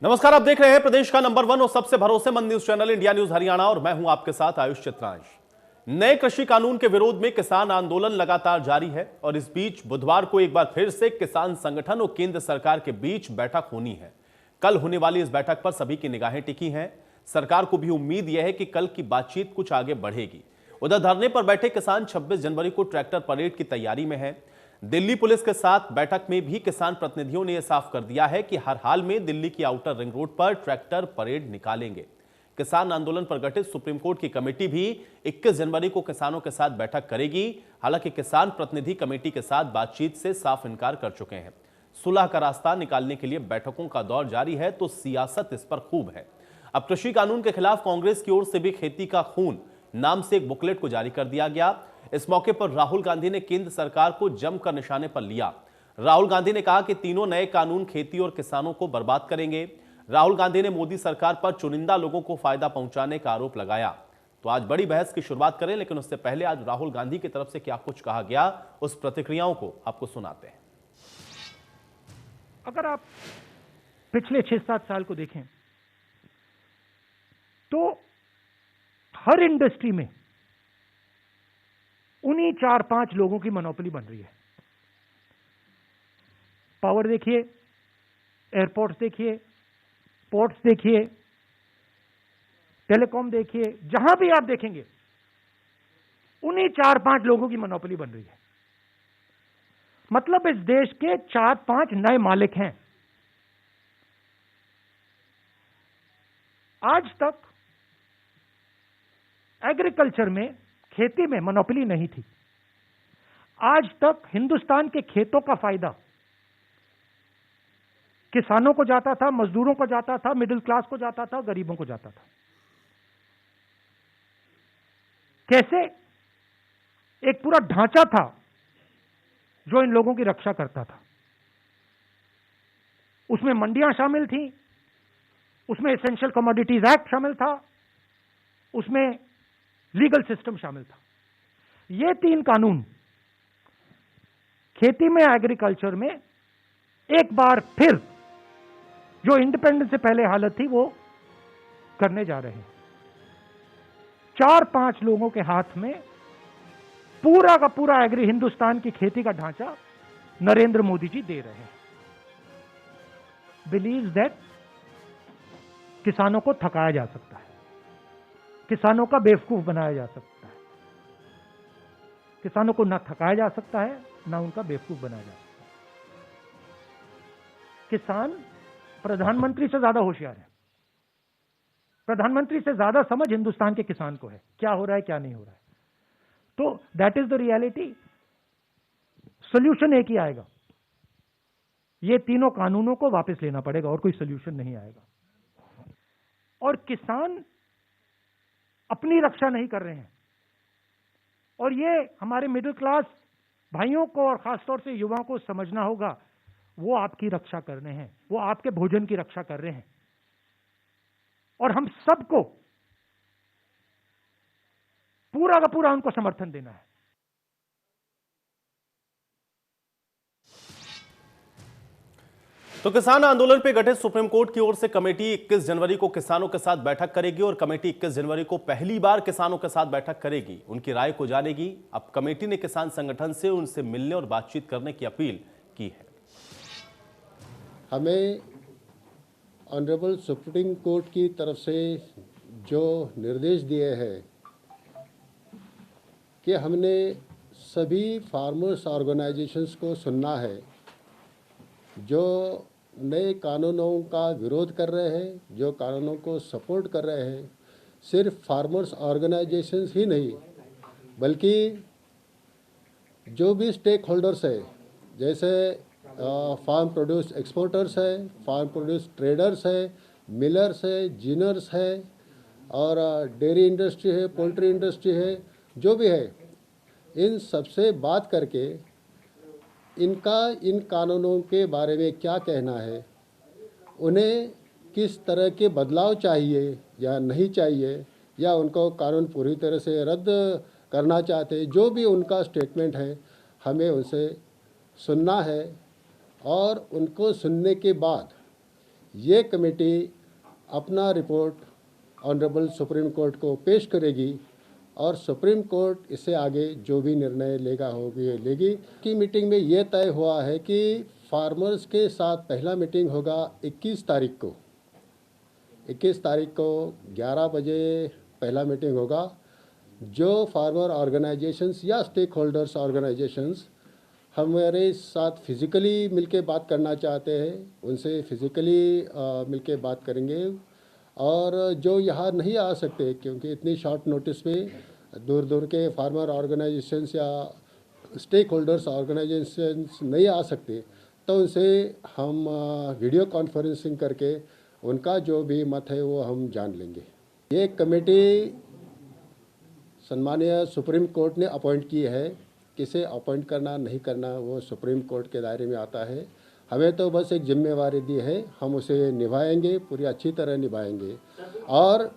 नमस्कार, आप देख रहे हैं प्रदेश का नंबर 1 और सबसे भरोसेमंद news channel India news Haryana और मैं हूं आपके साथ आयुष चित्रांश। नए कृषि कानून के विरोध में किसान आंदोलन लगातार जारी है और इस बीच बुधवार को एक बार फिर से किसान संगठन और केंद्र सरकार के बीच बैठक होनी है। कल होने वाली इस बैठक पर सभी की निगाहें टिकी हैं। सरकार को भी उम्मीद यह है कि कल की बातचीत कुछ आगे बढ़ेगी। उधर धरने पर बैठे किसान 26 जनवरी को ट्रैक्टर परेड की तैयारी में है। दिल्ली पुलिस के साथ बैठक में भी किसान प्रतिनिधियों ने यह साफ कर दिया है कि हर हाल में दिल्ली की आउटर रिंग रोड पर ट्रैक्टर परेड निकालेंगे। किसान आंदोलन पर गठित सुप्रीम कोर्ट की कमेटी भी 21 जनवरी को किसानों के साथ बैठक करेगी। हालांकि किसान प्रतिनिधि कमेटी के साथ बातचीत से साफ इनकार कर चुके हैं। सुलह का रास्ता निकालने के लिए बैठकों का दौर जारी है तो सियासत इस पर खूब है। अब कृषि कानून के खिलाफ कांग्रेस की ओर से भी खेती का खून नाम से एक बुकलेट को जारी कर दिया गया। इस मौके पर राहुल गांधी ने केंद्र सरकार को जमकर निशाने पर लिया। राहुल गांधी ने कहा कि तीनों नए कानून खेती और किसानों को बर्बाद करेंगे। राहुल गांधी ने मोदी सरकार पर चुनिंदा लोगों को फायदा पहुंचाने का आरोप लगाया। तो आज बड़ी बहस की शुरुआत करें, लेकिन उससे पहले आज राहुल गांधी की तरफ से क्या कुछ कहा गया, उस प्रतिक्रियाओं को आपको सुनाते हैं। अगर आप पिछले 6-7 साल को देखें तो हर इंडस्ट्री में उन्हीं 4-5 लोगों की मोनोपोली बन रही है। पावर देखिए, एयरपोर्ट्स देखिए, पोर्ट्स देखिए, टेलीकॉम देखिए, जहां भी आप देखेंगे उन्हीं 4-5 लोगों की मोनोपोली बन रही है। मतलब इस देश के 4-5 नए मालिक हैं। आज तक एग्रीकल्चर में, खेती में मोनोपोली नहीं थी। आज तक हिंदुस्तान के खेतों का फायदा किसानों को जाता था, मजदूरों को जाता था, मिडिल क्लास को जाता था, गरीबों को जाता था। कैसे? एक पूरा ढांचा था जो इन लोगों की रक्षा करता था। उसमें मंडियां शामिल थी, उसमें एसेंशियल कमोडिटीज एक्ट शामिल था, उसमें लीगल सिस्टम शामिल था। ये 3 कानून खेती में, एग्रीकल्चर में एक बार फिर जो इंडिपेंडेंस से पहले हालत थी वो करने जा रहे हैं। 4-5 लोगों के हाथ में पूरा का पूरा एग्री हिंदुस्तान की खेती का ढांचा नरेंद्र मोदी जी दे रहे हैं। बिलीव दैट किसानों को थकाया जा सकता है, किसानों का बेवकूफ बनाया जा सकता है। किसानों को ना थकाया जा सकता है, ना उनका बेवकूफ बनाया जा सकता है। किसान प्रधानमंत्री से ज्यादा होशियार है। प्रधानमंत्री से ज्यादा समझ हिंदुस्तान के किसान को है, क्या हो रहा है, क्या नहीं हो रहा है। तो that is the reality. Solution एक ही आएगा, ये तीनों कानूनों को वापस लेना पड़ेगा और कोई सोल्यूशन नहीं आएगा। और किसान अपनी रक्षा नहीं कर रहे हैं, और ये हमारे मिडिल क्लास भाइयों को और खासतौर से युवाओं को समझना होगा। वो आपकी रक्षा कर रहे हैं, वो आपके भोजन की रक्षा कर रहे हैं, और हम सबको पूरा का पूरा उनको समर्थन देना है। तो किसान आंदोलन पे गठित सुप्रीम कोर्ट की ओर से कमेटी 21 जनवरी को किसानों के साथ बैठक करेगी और कमेटी 21 जनवरी को पहली बार किसानों के साथ बैठक करेगी, उनकी राय को जानेगी। अब कमेटी ने किसान संगठन से उनसे मिलने और बातचीत करने की अपील की है। हमें ऑनरेबल सुप्रीम कोर्ट की तरफ से जो निर्देश दिए हैं कि हमने सभी फार्मर्स ऑर्गेनाइजेशंस को सुनना है जो नए कानूनों का विरोध कर रहे हैं, जो कानूनों को सपोर्ट कर रहे हैं। सिर्फ फार्मर्स ऑर्गेनाइजेशंस ही नहीं, बल्कि जो भी स्टेक होल्डर्स है, जैसे फार्म प्रोड्यूस एक्सपोर्टर्स है, फार्म प्रोड्यूस ट्रेडर्स है, मिलर्स है, जीनर्स है, और डेयरी इंडस्ट्री है, पोल्ट्री इंडस्ट्री है, जो भी है, इन सबसे बात करके इनका इन कानूनों के बारे में क्या कहना है, उन्हें किस तरह के बदलाव चाहिए या नहीं चाहिए, या उनको कानून पूरी तरह से रद्द करना चाहते हैं, जो भी उनका स्टेटमेंट है हमें उनसे सुनना है। और उनको सुनने के बाद ये कमेटी अपना रिपोर्ट ऑनरेबल सुप्रीम कोर्ट को पेश करेगी और सुप्रीम कोर्ट इससे आगे जो भी निर्णय लेगी की मीटिंग में ये तय हुआ है कि फार्मर्स के साथ पहला मीटिंग होगा 21 तारीख को 11 बजे पहला मीटिंग होगा। जो फार्मर ऑर्गेनाइजेशंस या स्टेक होल्डर्स ऑर्गेनाइजेशंस हमारे साथ फिज़िकली मिलके बात करना चाहते हैं उनसे फिज़िकली मिलके बात करेंगे, और जो यहाँ नहीं आ सकते क्योंकि इतनी शॉर्ट नोटिस पे दूर दूर के फार्मर ऑर्गेनाइजेशंस या स्टेक होल्डर्स ऑर्गेनाइजेशंस नहीं आ सकते, तो उनसे हम वीडियो कॉन्फ्रेंसिंग करके उनका जो भी मत है वो हम जान लेंगे। ये कमेटी सम्मानीय सुप्रीम कोर्ट ने अपॉइंट की है, किसे अपॉइंट करना नहीं करना वो सुप्रीम कोर्ट के दायरे में आता है। हमें तो बस एक जिम्मेवारी दी है, हम उसे निभाएंगे, पूरी अच्छी तरह निभाएंगे। और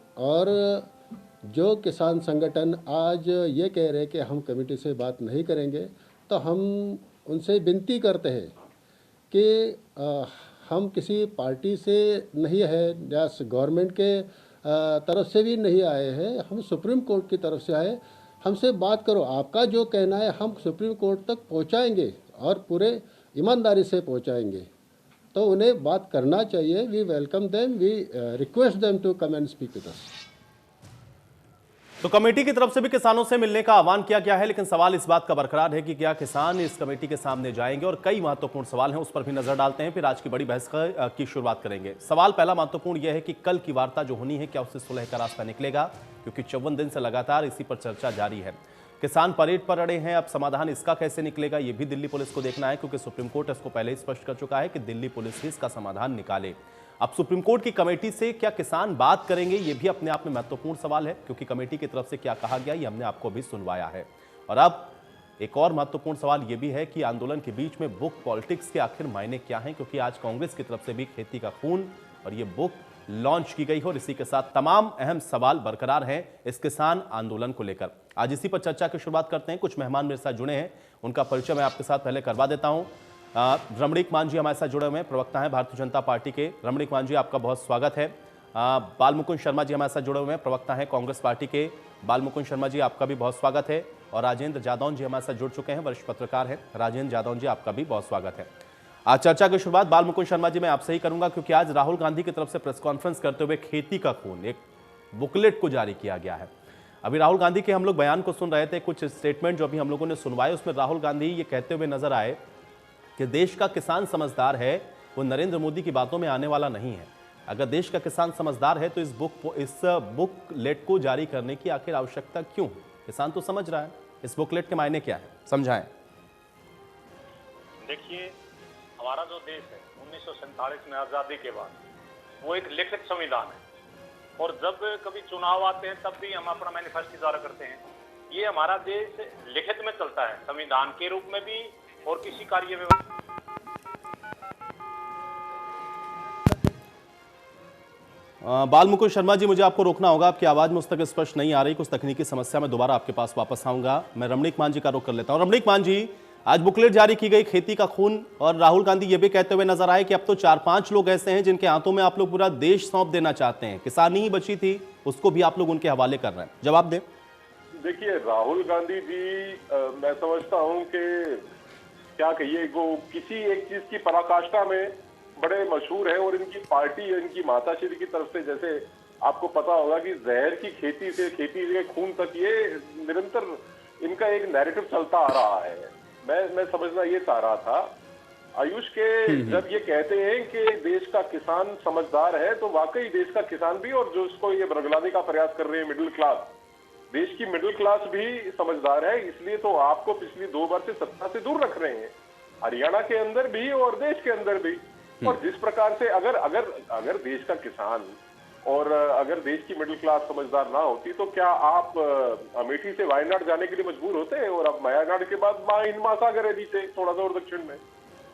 जो किसान संगठन आज ये कह रहे हैं कि हम कमेटी से बात नहीं करेंगे, तो हम उनसे विनती करते हैं कि हम किसी पार्टी से नहीं है या गवर्नमेंट के तरफ से भी नहीं आए हैं, हम सुप्रीम कोर्ट की तरफ से आए। हमसे बात करो, आपका जो कहना है हम सुप्रीम कोर्ट तक पहुंचाएंगे और पूरे ईमानदारी से पहुंचाएंगे, तो उन्हें बात करना चाहिए। We welcome them, we request them to come and speak with us. तो कमेटी की तरफ से भी किसानों से मिलने का आह्वान किया गया है, लेकिन सवाल इस बात का बरकरार है कि क्या किसान इस कमेटी के सामने जाएंगे, और कई महत्वपूर्ण सवाल हैं, उस पर भी नजर डालते हैं, फिर आज की बड़ी बहस की शुरुआत करेंगे। सवाल पहला महत्वपूर्ण यह है कि कल की वार्ता जो होनी है क्या उससे सुलह का रास्ता निकलेगा, क्योंकि 54 दिन से लगातार इसी पर चर्चा जारी है। किसान परेड पर अड़े हैं, अब समाधान इसका कैसे निकलेगा ये भी दिल्ली पुलिस को देखना है, क्योंकि सुप्रीम कोर्ट इसको पहले ही स्पष्ट कर चुका है कि दिल्ली पुलिस ही इसका समाधान निकाले। अब सुप्रीम कोर्ट की कमेटी से क्या किसान बात करेंगे, ये भी अपने आप में महत्वपूर्ण सवाल है, क्योंकि कमेटी की तरफ से क्या कहा गया ये हमने आपको भी सुनवाया है। और अब एक और महत्वपूर्ण सवाल ये भी है कि आंदोलन के बीच में बुक पॉलिटिक्स के आखिर मायने क्या हैं, क्योंकि आज कांग्रेस की तरफ से भी खेती का खून और ये बुक लॉन्च की गई हो, और इसी के साथ तमाम अहम सवाल बरकरार हैं इस किसान आंदोलन को लेकर। आज इसी पर चर्चा की शुरुआत करते हैं। कुछ मेहमान मेरे साथ जुड़े हैं, उनका परिचय मैं आपके साथ पहले करवा देता हूं। रमणीक मान जी हमारे साथ जुड़े हुए हैं, प्रवक्ता हैं भारतीय जनता पार्टी के। रमणीक मान जी, आपका बहुत स्वागत है। बालमुकुंद शर्मा जी हमारे साथ जुड़े हुए हैं, प्रवक्ता हैं कांग्रेस पार्टी के। बालमुकुंद शर्मा जी, आपका भी बहुत स्वागत है। और राजेंद्र जादौन जी हमारे साथ जुड़ चुके हैं, वरिष्ठ पत्रकार हैं। राजेंद्र जादौन जी, आपका भी बहुत स्वागत है। आज चर्चा की शुरुआत बालमुकुंद शर्मा जी मैं आपसे ही करूंगा, क्योंकि आज राहुल गांधी की तरफ से प्रेस कॉन्फ्रेंस करते हुए खेती का खून एक बुकलेट को जारी किया गया है। अभी राहुल गांधी के हम लोग बयान को सुन रहे थे, कुछ स्टेटमेंट जो अभी हम लोगों ने सुनवाए, उसमें राहुल गांधी ये कहते हुए नजर आए कि देश का किसान समझदार है, वो नरेंद्र मोदी की बातों में आने वाला नहीं है। अगर देश का किसान समझदार है तो इस बुकलेट को जारी करने की आखिर आवश्यकता क्यों? किसान तो समझ रहा है, इस बुकलेट के मायने क्या है, समझाएं। देखिए, हमारा जो देश है 1947 में आजादी के बाद वो एक लिखित संविधान है, और जब कभी चुनाव आते हैं तब भी हम अपना मैनिफेस्टो जारी करते हैं। ये हमारा देश लिखित में चलता है, संविधान के रूप में भी और किसी कार्य में। बालमुकुंद शर्मा जी, मुझे आपको रोकना होगा, आपकी आवाज मुझ तक स्पष्ट नहीं आ रही, कुछ तकनीकी समस्या में दोबारा आपके पास वापस आऊंगा। मैं रमणीक मान जी का रुख कर लेता हूं। रमणीक मान जी, आज बुकलेट जारी की गई खेती का खून, और राहुल गांधी ये भी कहते हुए नजर आए कि अब तो 4-5 लोग ऐसे हैं जिनके हाथों में आप लोग पूरा देश सौंप देना चाहते हैं, किसानी ही बची थी उसको भी आप लोग उनके हवाले कर रहे हैं। जवाब दें। देखिए, राहुल गांधी जी मैं समझता हूं कि क्या कहिए, वो किसी एक चीज की पराकाष्ठा में बड़े मशहूर है, और इनकी पार्टी, इनकी माताश्री की तरफ से, जैसे आपको पता होगा कि जहर की खेती से खेती के खून तक ये निरंतर इनका एक नैरेटिव चलता आ रहा है। मैं समझना ये चाह रहा था आयुष के, जब ये कहते हैं कि देश का किसान समझदार है, तो वाकई देश का किसान भी, और जो उसको ये बरगलाने का प्रयास कर रहे हैं मिडिल क्लास, देश की मिडिल क्लास भी समझदार है। इसलिए तो आपको पिछली 2 बार से सत्ता से दूर रख रहे हैं, हरियाणा के अंदर भी और देश के अंदर भी। और जिस प्रकार से अगर देश का किसान और अगर देश की मिडिल क्लास समझदार ना होती, तो क्या आप अमेठी से वायनाड जाने के लिए मजबूर होते हैं, और अब वायनाड के बाद हिंद महासागर है नीचे थोड़ा सा और दक्षिण में।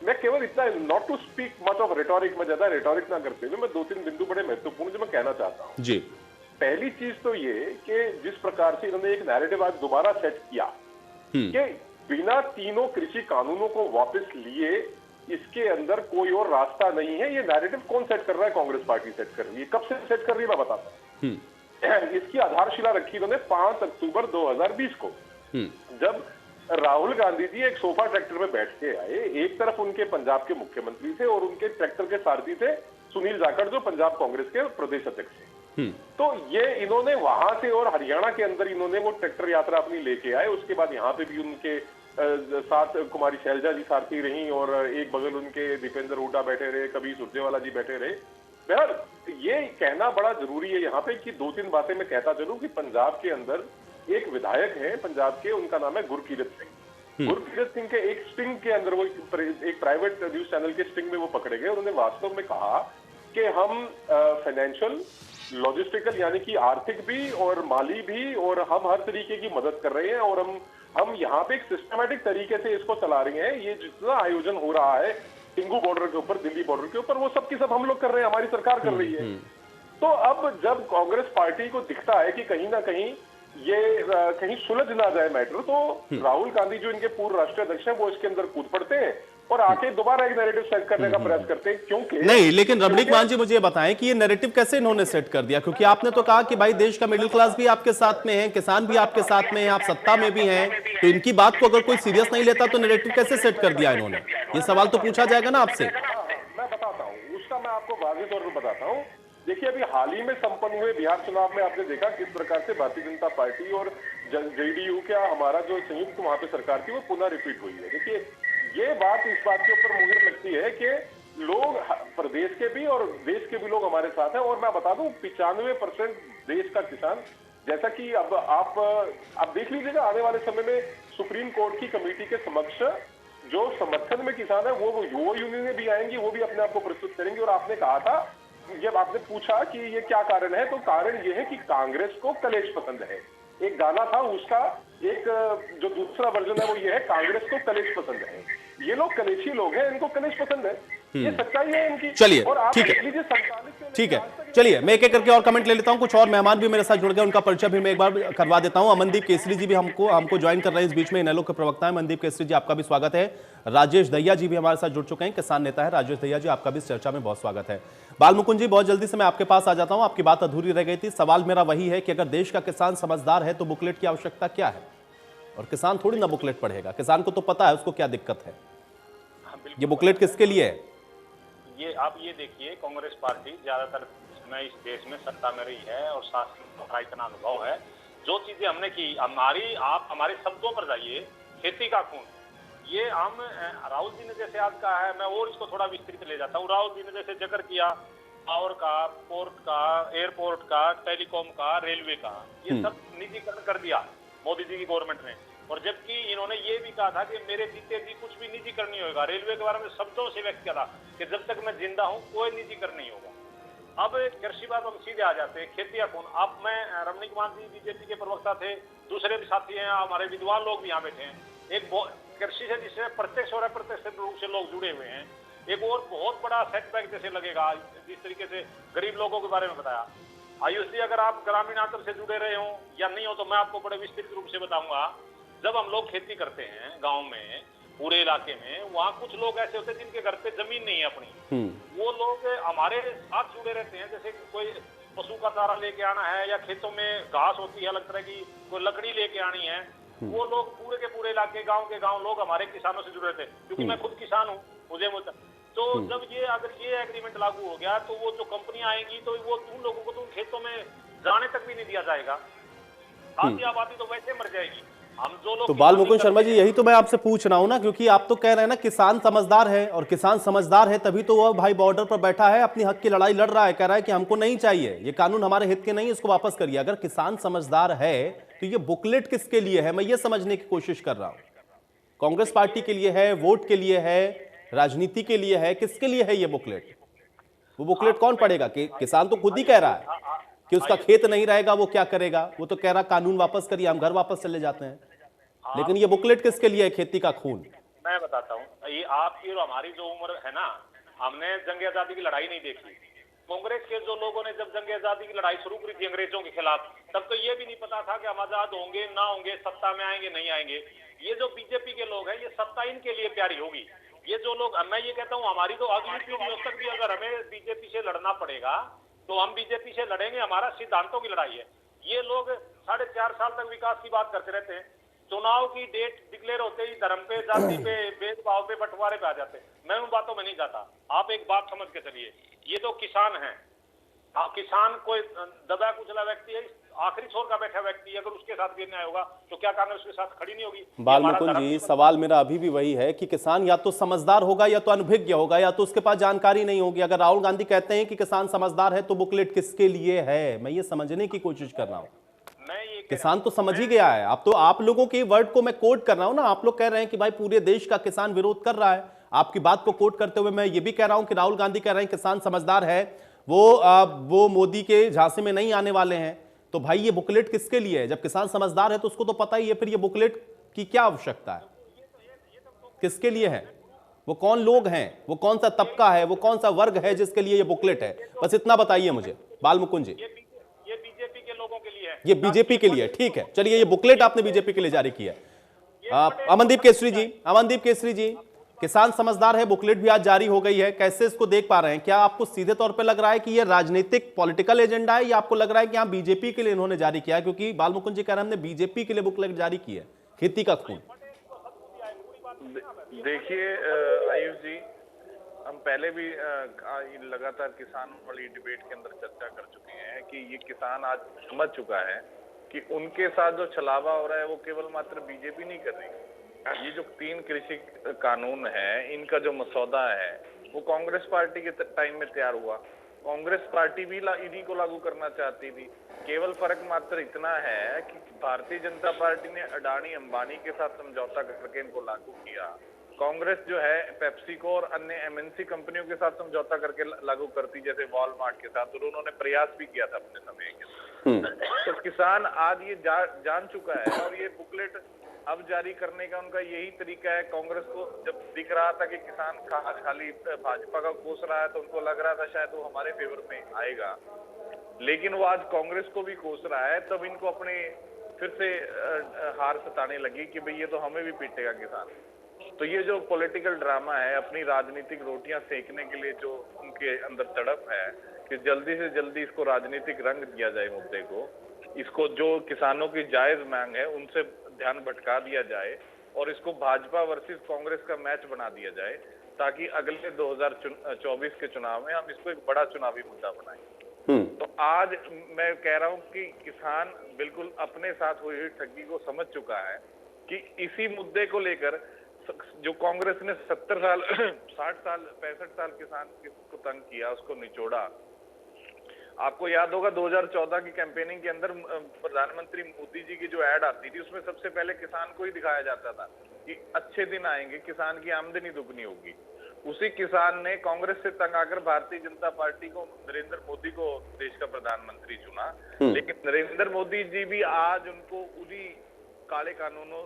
मैं केवल इतना, not to speak much of rhetoric, में ज्यादा रिटोरिक ना करते हुए मैं 2-3 बिंदु बड़े महत्वपूर्ण जो मैं कहना चाहता हूँ जी। पहली चीज तो ये कि जिस प्रकार से इन्होंने एक नैरेटिव आज दोबारा सेट किया कि बिना तीनों कृषि कानूनों को वापस लिए इसके अंदर कोई और रास्ता नहीं है। ये नैरेटिव कौन सेट कर रहा है? कांग्रेस पार्टी सेट कर रही है। कब से सेट कर रही है मैं बताता हूँ। इसकी आधारशिला रखी इन्होंने 5 अक्टूबर 2020 को, जब राहुल गांधी जी एक सोफा ट्रैक्टर में बैठ के आए। एक तरफ उनके पंजाब के मुख्यमंत्री थे और उनके ट्रैक्टर के सारथी थे सुनील जाखड़, जो पंजाब कांग्रेस के प्रदेश अध्यक्ष थे। तो ये इन्होंने वहां से और हरियाणा के अंदर इन्होंने वो ट्रैक्टर यात्रा अपनी लेके आए। उसके बाद यहाँ पे भी उनके साथ कुमारी शैलजा जी सारथी रही और एक बगल उनके दीपेंद्र हुड्डा बैठे रहे, कभी सुरजेवाला जी बैठे रहे। बहर ये कहना बड़ा जरूरी है यहाँ पे कि 2-3 बातें मैं कहता चलूं कि पंजाब के अंदर एक विधायक है पंजाब के, उनका नाम है गुरकीरत सिंह। गुरकीरत सिंह के एक स्टिंग के अंदर, वो एक प्राइवेट न्यूज चैनल के स्टिंग में वो पकड़े गए। उन्होंने वास्तव में कहा कि हम फाइनेंशियल, लॉजिस्टिकल यानी कि आर्थिक भी और माली भी, और हम हर तरीके की मदद कर रहे हैं और हम यहाँ पे एक सिस्टमेटिक तरीके से इसको चला रहे हैं। ये जितना आयोजन हो रहा है टिंगू बॉर्डर के ऊपर, दिल्ली बॉर्डर के ऊपर, वो सब की सब हम लोग कर रहे हैं, हमारी सरकार कर रही है। तो अब जब कांग्रेस पार्टी को दिखता है कि कहीं ना कहीं ये कहीं सुलझ ना जाए मैटर, तो राहुल गांधी जो इनके पूर्व राष्ट्रीय अध्यक्ष हैं वो इसके अंदर कूद पड़ते हैं और आके दोबारा एक नैरेटिव सेट करने का प्रयास करते हैं। क्योंकि नहीं, लेकिन रमणीक मान जी मुझे ये बताएं कि ये नैरेटिव कैसे इन्होंने सेट कर दिया? क्योंकि आपने तो कहा कि भाई देश का मिडिल क्लास भी आपके साथ में है, किसान भी आपके साथ में है, आप सत्ता में भी हैं, तो इनकी बात को अगर कोई सीरियस नहीं लेता तो नैरेटिव कैसे सेट कर दिया इन्होंने? ये सवाल तो पूछा जाएगा ना आपसे। मैं बताता हूँ, उसका मैं आपको वाज़ेह तौर पर बताता हूँ। देखिए, अभी हाल ही में संपन्न हुए बिहार चुनाव में आपने देखा किस प्रकार से भारतीय जनता पार्टी और जेडीयू का हमारा जो संयुक्त वहां पे सरकार थी वो पुनः रिपीट हुई है। देखिए, ये बात इस बात के ऊपर मुहर लगती है कि लोग प्रदेश के भी और देश के भी लोग हमारे साथ हैं। और मैं बता दूं 95% देश का किसान, जैसा कि अब आप देख लीजिएगा आने वाले समय में सुप्रीम कोर्ट की कमेटी के समक्ष जो समर्थन में किसान है वो यूनियनें भी आएंगी, वो भी अपने आप को प्रस्तुत करेंगी। और आपने कहा था, जब आपने पूछा कि ये क्या कारण है, तो कारण ये है कि कांग्रेस को कलेश पसंद है। एक गाना था उसका, एक जो दूसरा वर्जन है वो ये है, कांग्रेस को कलेश पसंद है। ये लोग कलेशी लोग हैं, इनको कलेश पसंद है, ये सच्चाई है इनकी। चलिए, और आप ठीक है, देख लीजिए 47 से ठीक है, चलिए मैं एक एक करके और कमेंट ले लेता हूं। कुछ और मेहमान भी मेरे साथ जुड़ गए, उनका परिचय भी मैं एक बार करवा देता हूं। अमनदीप केसरी जी भी हमको ज्वाइन कर रहे हैं इस बीच में, इनेलो के प्रवक्ता है। अमनदीप केसरी जी, आपका भी स्वागत है। राजेश दहिया जी भी हमारे साथ जुड़ चुके हैं, किसान नेता है। राजेश दहिया जी, आपका भी इस चर्चा में बहुत स्वागत है। बाल मुकुंद जी, बहुत जल्दी से मैं आपके पास आ जाता हूं, आपकी बात अधूरी रह गई थी। सवाल मेरा वही है कि अगर देश का किसान समझदार है तो बुकलेट की आवश्यकता क्या है? और किसान थोड़ी ना बुकलेट पढ़ेगा, किसान को तो पता है उसको क्या दिक्कत है। ये बुकलेट किसके लिए है? ये आप ये देखिए, कांग्रेस पार्टी ज्यादातर समय इस देश में सत्ता में रही है और शासन का इतना अनुभव है। जो चीजें हमने की, आप हमारे शब्दों पर जाइए, खेती का खून, ये हम राहुल जी ने जैसे आज कहा है, मैं और इसको थोड़ा विस्तृत ले जाता हूँ। राहुल जी ने जैसे जिक्र किया पावर का, पोर्ट का, एयरपोर्ट का, टेलीकॉम का, रेलवे का, ये सब निजीकरण कर दिया मोदी जी की गवर्नमेंट ने। और जबकि इन्होंने ये भी कहा था कि मेरे जीते जी कुछ भी निजीकरण नहीं होगा। रेलवे के बारे में शब्दों से व्यक्त किया था कि जब तक मैं जिंदा हूं कोई निजीकरण नहीं होगा। अब कृषि बात हम सीधे आ जाते हैं, खेती या खून। अब मैं रमणीक मान जी बीजेपी के प्रवक्ता थे, दूसरे भी साथी हैं, हमारे विद्वान लोग भी यहाँ बैठे हैं। एक कृषि से जिससे प्रत्यक्ष और अप्रत्यक्ष रूप से लोग जुड़े हुए हैं। एक और बहुत बड़ा सेटबैक जैसे लगेगा, जिस तरीके से गरीब लोगों के बारे में बताया। आयुष जी, अगर आप ग्रामीण अंचल से जुड़े रहे हो या नहीं हो तो मैं आपको बड़े विस्तृत रूप से बताऊंगा। जब हम लोग खेती करते हैं गांव में, पूरे इलाके में, वहाँ कुछ लोग ऐसे होते हैं जिनके घर पे जमीन नहीं है अपनी, वो लोग हमारे साथ जुड़े रहते हैं। जैसे कोई पशु का चारा लेके आना है या खेतों में घास होती है अलग तरह की, कोई लकड़ी लेके आनी है, वो लोग पूरे के पूरे इलाके गाँव के गाँव लोग हमारे किसानों से जुड़े रहते हैं। क्योंकि मैं खुद किसान हूँ, मुझे तो जब अगर ये एग्रीमेंट लागू हो गया तो वो जो कंपनियां आएंगी तो वो उन लोगों को तो उन खेतों में जाने तक भी नहीं दिया जाएगा। आधी आबादी तो वैसे मर जाएगी। हम जो लोग, तो बाल मुकुंद शर्मा जी, यही तो मैं आपसे पूछ रहा हूं ना, क्योंकि आप तो कह रहे हैं ना किसान समझदार है, और किसान समझदार है तभी तो वह भाई बॉर्डर पर बैठा है, अपनी हक की लड़ाई लड़ रहा है, कह रहा है कि हमको नहीं चाहिए, ये कानून हमारे हित के नहीं, इसको वापस करिए। अगर किसान समझदार है तो ये बुकलेट किसके लिए है? मैं ये समझने की कोशिश कर रहा हूं। कांग्रेस पार्टी के लिए है, वोट के लिए है, राजनीति के लिए है, किसके लिए है ये बुकलेट? वो बुकलेट कौन पढ़ेगा? कि किसान तो खुद ही कह रहा है कि उसका खेत नहीं रहेगा, वो क्या करेगा? वो तो कह रहा कानून वापस करिए, हम घर वापस चले जाते हैं। लेकिन ये बुकलेट किसके लिए है? खेती का खून। मैं बताता हूँ, ये आपकी और हमारी जो उम्र है ना, हमने जंग आजादी की लड़ाई नहीं देखी। कांग्रेस के जो लोगों ने जब जंग आजादी की लड़ाई शुरू करी थी अंग्रेजों के खिलाफ, तब तो ये भी नहीं पता था कि हम आजाद होंगे ना होंगे, सत्ता में आएंगे नहीं आएंगे। ये जो बीजेपी के लोग हैं, ये सत्ता इनके लिए प्यारी होगी। ये जो लोग, मैं ये कहता हूँ हमारी तो अगली पीढ़ियों तक भी अगर हमें बीजेपी से लड़ना पड़ेगा तो हम बीजेपी से लड़ेंगे, हमारा सिद्धांतों की लड़ाई है। ये लोग 4.5 साल तक विकास की बात करते रहते हैं, चुनाव की डेट डिक्लेयर होते ही धर्म पे, जाति पे, भेदभाव पे, बंटवारे पे आ जाते हैं। मैं उन बातों में नहीं जाता, आप एक बात समझ के चलिए, ये तो किसान है, किसान कोई दबा कुचला व्यक्ति है, आखिरी छोर का बैठा व्यक्ति, अगर उसके साथ भी न्याय होगा तो क्या कांग्रेस उसके साथ खड़ी नहीं होगी? बालमुकुंद जी, सवाल मेरा अभी भी वही है कि किसान या तो समझदार होगा या तो अनभिज्ञ होगा या तो उसके पास जानकारी नहीं होगी। अगर राहुल गांधी कहते हैं कि किसान समझदार है तो बुकलेट किसके लिए है, मैं ये समझने की कोशिश कर रहा हूं। किसान तो समझ ही गया है। अब तो आप लोगों के वर्ड को मैं कोट कर रहा हूं ना, आप लोग कह रहे हैं कि भाई पूरे देश का किसान विरोध कर रहा है। आपकी बात को कोट करते हुए मैं ये भी कह रहा हूं कि राहुल गांधी कह रहे हैं किसान समझदार है, वो मोदी के झांसे में नहीं आने वाले हैं। तो भाई ये बुकलेट किसके लिए है? जब किसान समझदार है तो उसको तो पता ही है, फिर ये बुकलेट की क्या आवश्यकता है? किसके लिए है? वो कौन लोग हैं? वो कौन सा तबका है? वो कौन सा वर्ग है जिसके लिए ये बुकलेट है? बस इतना बताइए मुझे बालमुकुंद जी। ये बीजेपी के लोगों के लिए है। ये बीजेपी के लिए, ठीक है, चलिए ये बुकलेट आपने बीजेपी के लिए जारी किया। अमनदीप केसरी जी, किसान समझदार है, बुकलेट भी आज जारी हो गई है, कैसे इसको देख पा रहे हैं? क्या आपको सीधे तौर पे लग रहा है कि ये राजनीतिक पॉलिटिकल एजेंडा है या आपको लग रहा है कि हाँ बीजेपी के लिए इन्होंने जारी किया है? क्योंकि बालमुकुंद जी कह रहे हैं हमने बीजेपी के लिए बुकलेट जारी की है, खेती का खून। देखिए आयुष जी, हम पहले भी लगातार किसान वाली डिबेट के अंदर चर्चा कर चुके हैं कि ये किसान आज समझ चुका है कि उनके साथ जो छलावा हो रहा है वो केवल मात्र बीजेपी नहीं कर रही। ये जो 3 कृषि कानून है, इनका जो मसौदा है वो कांग्रेस पार्टी के टाइम में तैयार हुआ। कांग्रेस पार्टी भी इन्हीं को लागू करना चाहती थी। केवल फर्क मात्र इतना है कि भारतीय जनता पार्टी ने अडानी अंबानी के साथ समझौता करके इनको लागू किया। कांग्रेस जो है पेप्सिको और अन्य एमएनसी कंपनियों के साथ समझौता करके लागू करती, जैसे वॉलमार्ट के साथ, और उन्होंने प्रयास भी किया था अपने समय के। तो किसान आज ये जान चुका है और ये बुकलेट अब जारी करने का उनका यही तरीका है। कांग्रेस को जब दिख रहा था कि किसान खाली भाजपा का कोस रहा है तो उनको लग रहा था शायद वो हमारे फेवर में आएगा, लेकिन वो आज कांग्रेस को भी कोस रहा है, तब इनको अपने फिर से हार सताने लगी कि भाई ये तो हमें भी पीटेगा किसान। तो ये जो पॉलिटिकल ड्रामा है, अपनी राजनीतिक रोटियां सेकने के लिए जो उनके अंदर तड़प है कि जल्दी से जल्दी इसको राजनीतिक रंग दिया जाए मुद्दे को, इसको जो किसानों की जायज मांग है उनसे ध्यान भटका दिया जाए और इसको भाजपा वर्सेस कांग्रेस का मैच बना दिया जाए, ताकि अगले 2024 के चुनाव में हम इसको एक बड़ा चुनावी मुद्दा बनाएं। तो आज मैं कह रहा हूं कि किसान बिल्कुल अपने साथ हुई ठगी को समझ चुका है कि इसी मुद्दे को लेकर जो कांग्रेस ने 70 साल 60 साल 65 साल किसान को तंग किया, उसको निचोड़ा। आपको याद होगा 2014 की कैंपेनिंग के अंदर प्रधानमंत्री मोदी जी की जो एड आती थी उसमें सबसे पहले किसान को ही दिखाया जाता था कि अच्छे दिन आएंगे, किसान की आमदनी दुगनी होगी। उसी किसान ने कांग्रेस से तंग आकर भारतीय जनता पार्टी को, नरेंद्र मोदी को देश का प्रधानमंत्री चुना, लेकिन नरेंद्र मोदी जी भी आज उनको उन्हीं काले कानूनों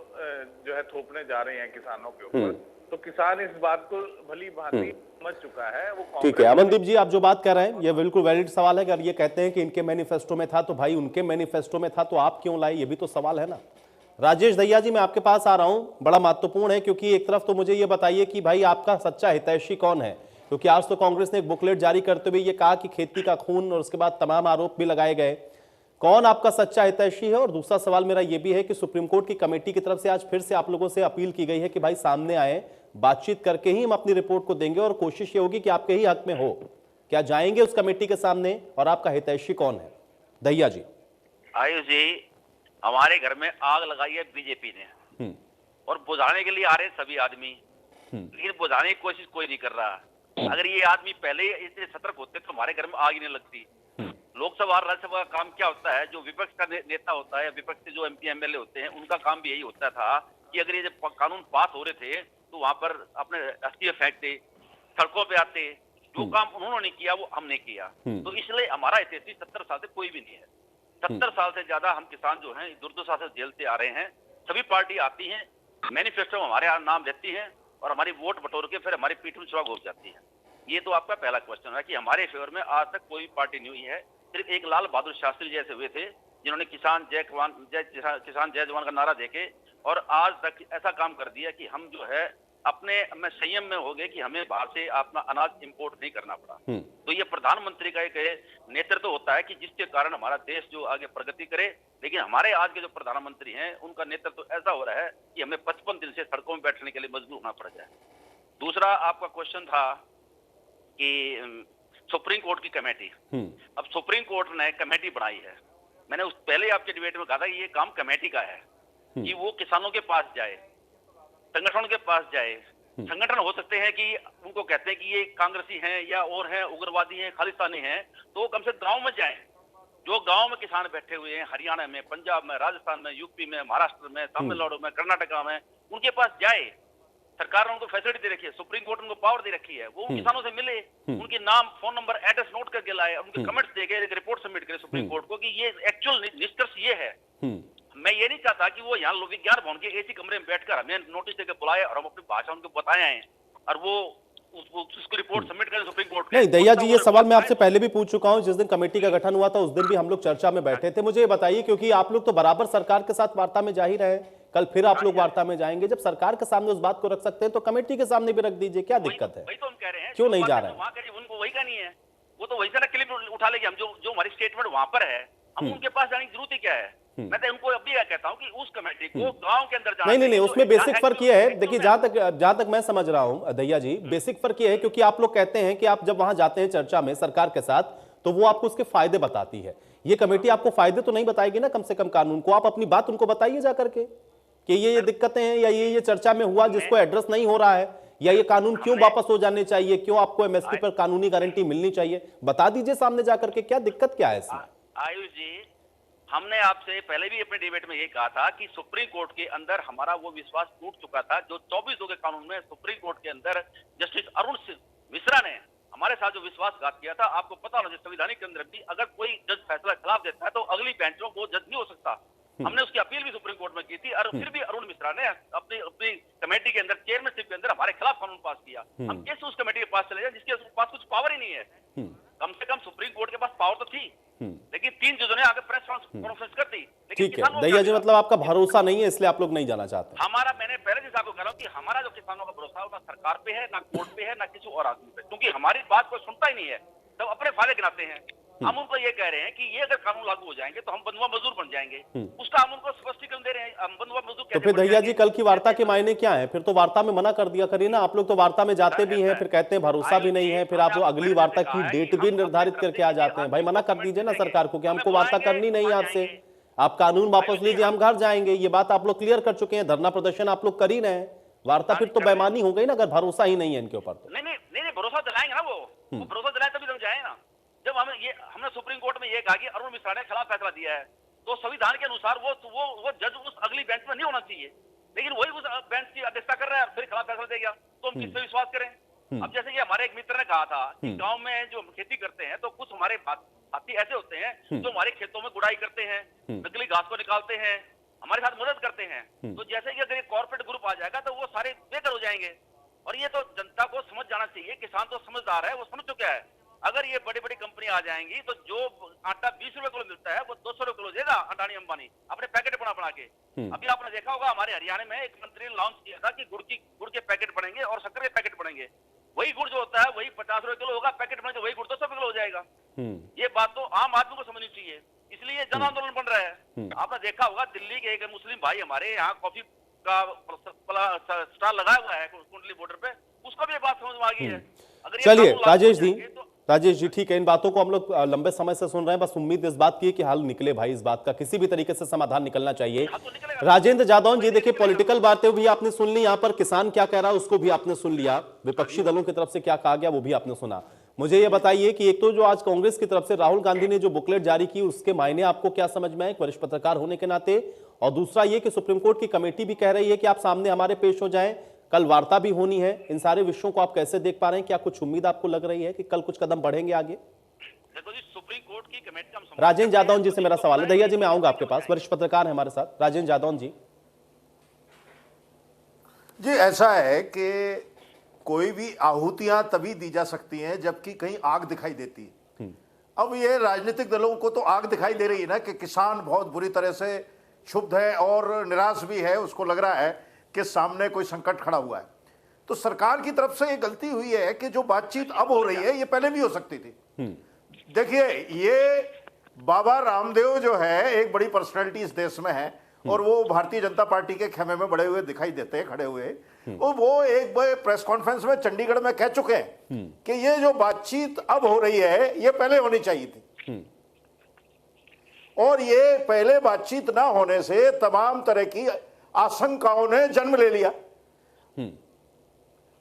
जो है थोपने जा रहे हैं किसानों के ऊपर। तो किसान इस बात को भली भांति समझ चुका है। वो ठीक है अमनदीप जी, आप जो बात कर रहे हैं ये बिल्कुल वैलिड सवाल है। अगर ये कहते हैं कि इनके मैनिफेस्टो में था तो भाई उनके मैनिफेस्टो में था तो आप क्यों लाए, ये भी तो सवाल है ना। राजेश दहिया जी, मैं आपके पास आ रहा हूं, बड़ा महत्वपूर्ण है, क्योंकि एक तरफ तो मुझे ये बताइए कि भाई आपका सच्चा हितैषी कौन है, क्योंकि आज तो कांग्रेस ने एक बुकलेट जारी करते हुए ये कहा कि खेती का खून, और उसके बाद तमाम आरोप भी लगाए गए। कौन आपका सच्चा हितैषी है? और दूसरा सवाल मेरा ये भी है कि सुप्रीम कोर्ट की कमेटी की तरफ से आज फिर से आप लोगों से अपील की गई है कि भाई सामने आए, बातचीत करके ही हम अपनी रिपोर्ट को देंगे और कोशिश ये होगी कि आपके ही हक में हो। क्या जाएंगे उस कमेटी के सामने और आपका हितैषी कौन है? दहिया जी। आयुष जी, हमारे घर में आग लगाई है बीजेपी ने और बुझाने के लिए आ रहे सभी आदमी, लेकिन बुझाने की कोशिश कोई नहीं कर रहा। अगर ये आदमी पहले ही इतने सतर्क होते तो हमारे घर में आग ही नहीं लगती। लोकसभा और राज्यसभा का काम क्या होता है, जो विपक्ष का नेता होता है, विपक्ष के जो एमपी एमएलए होते हैं, उनका काम भी यही होता था कि अगर ये जब कानून पास हो रहे थे तो वहां पर अपने अस्थियां फेंकते, सड़कों पे आते। जो काम उन्होंने नहीं किया वो हमने किया। तो इसलिए हमारा हितैषी 70 साल से कोई भी नहीं है। 70 साल से ज्यादा हम किसान जो हैं दुर्दशा से झेलते आ रहे हैं। सभी पार्टी आती हैं, मैनिफेस्टो में हमारे यहाँ नाम रहती है और हमारी वोट बटोर के फिर हमारी पीठ में सुराग हो जाती है। ये तो आपका पहला क्वेश्चन है कि हमारे फेवर में आज तक कोई पार्टी नहीं हुई है। सिर्फ एक लाल बहादुर शास्त्री जैसे हुए थे जिन्होंने किसान जय जवान का नारा देके और आज तक ऐसा काम कर दिया कि हम जो है अपने में संयम में हो गए कि हमें बाहर से अपना अनाज इंपोर्ट नहीं करना पड़ा। तो ये प्रधानमंत्री का एक नेतृत्व होता है कि जिसके कारण हमारा देश जो आगे प्रगति करे। लेकिन हमारे आज के जो प्रधानमंत्री हैं उनका नेतृत्व ऐसा हो रहा है कि हमें 55 दिन से सड़कों में बैठने के लिए मजबूर होना पड़ जाए। दूसरा आपका क्वेश्चन था कि सुप्रीम कोर्ट की कमेटी, अब सुप्रीम कोर्ट ने कमेटी बनाई है। मैंने उस पहले आपके डिबेट में कहा था कि ये काम कमेटी का है कि वो किसानों के पास जाए, संगठन के पास जाए। संगठन हो सकते हैं कि उनको कहते हैं कि ये कांग्रेसी हैं या और हैं, उग्रवादी हैं, खालिस्तानी हैं, तो वो कम से गांव में जाएं। जो गांव में किसान बैठे हुए हैं हरियाणा में, पंजाब में, राजस्थान में, यूपी में, महाराष्ट्र में, तमिलनाडु में, कर्नाटका में, उनके पास जाए। सरकार ने उनको फैसिलिटी दे रखी है, सुप्रीम कोर्ट ने उनको पावर दे रखी है, वो उन किसानों से मिले, उनके नाम, फोन नंबर, एड्रेस नोट करके लाए, उनके कमेंट्स दे गए, एक रिपोर्ट सबमिट करे सुप्रीम कोर्ट को कि ये एक्चुअल निष्कर्ष ये है। मैं ये नहीं चाहता कि वो यहाँ विज्ञान भवन के एसी कमरे में बैठकर हमें नोटिस देकर बुलाए और हम अपनी भाषा उनको बताए हैं और वो उसको रिपोर्ट सबमिट करें सुप्रीम कोर्ट। नहीं दहिया जी, ये सवाल मैं आपसे पहले भी पूछ चुका हूं। जिस दिन कमेटी का गठन हुआ था उस दिन भी हम लोग चर्चा में बैठे थे। मुझे ये बताइए, क्योंकि आप लोग तो बराबर सरकार के साथ वार्ता में जा ही रहे हैं, कल फिर आप लोग वार्ता में जाएंगे। जब सरकार के सामने उस बात को रख सकते हैं तो कमेटी के सामने भी रख दीजिए, क्या दिक्कत है? वही तो हम कह रहे हैं, क्यों नहीं जा रहे हैं? उनको वही का नहीं है, वो तो वही से ना क्लिप उठा लेंगे। हम जो हमारी स्टेटमेंट वहां पर है, हम उनके पास जाने की जरूरत ही क्या है? मैं तो उनको अभी कहता हूं कि उस कमेटी को गांव के अंदर जाना। नहीं, उसमें बेसिक फर्क ये है, देखिए जहां तक मैं समझ रहा हूं दहिया जी, बेसिक फर्क ये है क्योंकि आप लोग कहते हैं कि आप जब वहां जाते हैं चर्चा में सरकार के साथ तो वो आपको उसके फायदे बताती है। ये कमेटी आपको फायदे तो नहीं बताएगी ना, कम से कम कानून को आप अपनी बात उनको बताइए जा करके कि ये दिक्कतें हैं या ये चर्चा में हुआ जिसको एड्रेस नहीं हो रहा है, या ये कानून क्यों वापस हो जाने चाहिए, क्यों आपको एमएसपी पर कानूनी गारंटी मिलनी चाहिए, बता दीजिए सामने जाकर के क्या दिक्कत क्या है इसमें। आयुष जी, हमने आपसे पहले भी अपने डिबेट में ये कहा था कि सुप्रीम कोर्ट के अंदर हमारा वो विश्वास टूट चुका था जो 24 के कानून में सुप्रीम कोर्ट के अंदर जस्टिस अरुण मिश्रा ने हमारे साथ जो विश्वासघात किया था। आपको पता होना चाहिए संविधानिक के अंदर भी अगर कोई जज फैसला खिलाफ देता है तो अगली बेंच में वो जज नहीं हो सकता। हमने उसकी अपील भी सुप्रीम कोर्ट में की थी और फिर भी अरुण मिश्रा ने अपनी कमेटी के अंदर चेयरमैनशिप के अंदर हमारे खिलाफ कानून पास किया। हम कैसे उस कमेटी के पास चले जाए जिसके पास कुछ पावर ही नहीं है? कम से कम सुप्रीम कोर्ट के पास पावर तो थी, लेकिन 3 जजों ने आगे प्रेस कॉन्फ्रेंस कर दी। ठीक है दहिया जी, मतलब आपका भरोसा नहीं है इसलिए आप लोग नहीं जाना चाहते? हमारा, मैंने पहले जैसा आपको कह रहा हूं कि हमारा जो किसानों का भरोसा है ना सरकार पे है, ना कोर्ट पे है, ना किसी और आदमी पे, क्योंकि हमारी बात कोई सुनता ही नहीं है, सब अपने फायदे गिनाते हैं। हम उनको ये कह रहे हैं कि ये अगर कानून लागू हो जाएंगे तो हम बंधुआ मजदूर बन जाएंगे, उसका हम उनको स्पष्टीकरण दे रहे हैं। हम बंधुआ मजदूर तो फिर दहिया जी कल की वार्ता के मायने क्या है? फिर तो वार्ता में मना कर दिया करिए ना। आप लोग तो वार्ता में जाते भी हैं, फिर कहते हैं भरोसा भी नहीं है, फिर आप अगली वार्ता की डेट भी निर्धारित करके आ जाते हैं। भाई मना कर दीजिए ना सरकार को कि हमको वार्ता करनी नहीं है आपसे, आप कानून वापस लीजिए, हम घर जाएंगे। ये बात आप लोग क्लियर कर चुके हैं, धरना प्रदर्शन आप लोग कर ही रहे हैं। वार्ता फिर तो बेईमानी हो गई ना, अगर भरोसा ही नहीं है इनके ऊपर तो। नहीं, भरोसा दिलाएंगे ना, वो भरोसा दिलाए तभी हम जाए ना। जब हमने सुप्रीम कोर्ट में ये कहा कि अरुण मिश्रा ने खिलाफ फैसला दिया है तो संविधान के अनुसार वो जज उस अगली बेंच में नहीं होना चाहिए, लेकिन वही उस बेंच की अध्यक्षता कर रहा है और फिर खिलाफ फैसला देगा, तो हम किस पे विश्वास करें? अब जैसे कि हमारे एक मित्र ने कहा था कि गांव में जो हम खेती करते हैं तो कुछ हमारे साथी ऐसे होते हैं जो हमारे खेतों में गुड़ाई करते हैं, नकली घास को निकालते हैं, हमारे साथ मदद करते हैं। तो जैसे कि अगर कॉर्पोरेट ग्रुप आ जाएगा तो वो सारे बेकार हो जाएंगे, और ये तो जनता को समझ जाना चाहिए। किसान तो समझदार है, वो समझ चुका है। अगर ये बड़ी बड़ी कंपनी आ जाएंगी तो जो आटा 20 रुपए किलो मिलता है वो 200 रुपए किलो देगा अडानी अंबानी अपने पैकेट बना के। अभी आपने देखा होगा हमारे हरियाणा में एक मंत्री ने लॉन्च किया था कि गुड़ के पैकेट बनेंगे और शक्कर के पैकेट बनेंगे। वही गुड़ जो होता है वही 50 रुपए किलो होगा, पैकेट बनेगा वही गुड़ 200 रुपए किलो हो जाएगा। ये बात तो आम आदमी को समझनी चाहिए, इसलिए जन आंदोलन बन रहा है। आपने देखा होगा दिल्ली के एक मुस्लिम भाई हमारे यहाँ कॉफी का स्टॉल लगाया हुआ है कुंडली बॉर्डर पे, उसको भी ये बात समझ में आ गई है। चलिए राजेश जी ठीक है, इन बातों को हम लोग लंबे समय से सुन रहे हैं। बस उम्मीद इस बात की है कि हल निकले भाई, इस बात का किसी भी तरीके से समाधान निकलना चाहिए। राजेंद्र जादौन जी, देखिए पॉलिटिकल बातें भी आपने सुन ली, यहाँ पर किसान क्या कह रहा है उसको भी आपने सुन लिया, विपक्षी दलों की तरफ से क्या कहा गया वो भी आपने सुना। मुझे ये बताइए कि एक तो जो आज कांग्रेस की तरफ से राहुल गांधी ने जो बुकलेट जारी की उसके मायने आपको क्या समझ में आए एक वरिष्ठ पत्रकार होने के नाते, और दूसरा ये कि सुप्रीम कोर्ट की कमेटी भी कह रही है कि आप सामने हमारे पेश हो जाएं, कल वार्ता भी होनी है, इन सारे विषयों को आप कैसे देख पा रहे हैं? क्या कुछ उम्मीद आपको लग रही है कि कल कुछ कदम बढ़ेंगे आगे? देखो जी, सुप्रीम कोर्ट की कमेटी का राजेंद्र जादौन जी से मेरा सवाल है। दहिया जी मैं आऊंगा आपके पास, वरिष्ठ पत्रकार है हमारे साथ। राजेंद्र जादौन जी। जी ऐसा है कि कोई भी आहुतियां तभी दी जा सकती हैं जबकि कहीं आग दिखाई देती है। अब ये राजनीतिक दलों को तो आग दिखाई दे रही है ना कि किसान बहुत बुरी तरह से क्षुब्ध है और निराश भी है, उसको लग रहा है कि सामने कोई संकट खड़ा हुआ है। तो सरकार की तरफ से ये गलती हुई है कि जो बातचीत अब हो रही है ये पहले भी हो सकती थी। देखिए, ये बाबा रामदेव जो है एक बड़ी पर्सनैलिटी इस देश में है और वो भारतीय जनता पार्टी के खेमे में बड़े हुए दिखाई देते हैं, खड़े हुए। वो एक प्रेस कॉन्फ्रेंस में चंडीगढ़ में कह चुके हैं कि ये जो बातचीत अब हो रही है ये पहले होनी चाहिए थी, और ये पहले बातचीत ना होने से तमाम तरह की आशंकाओं ने जन्म ले लिया।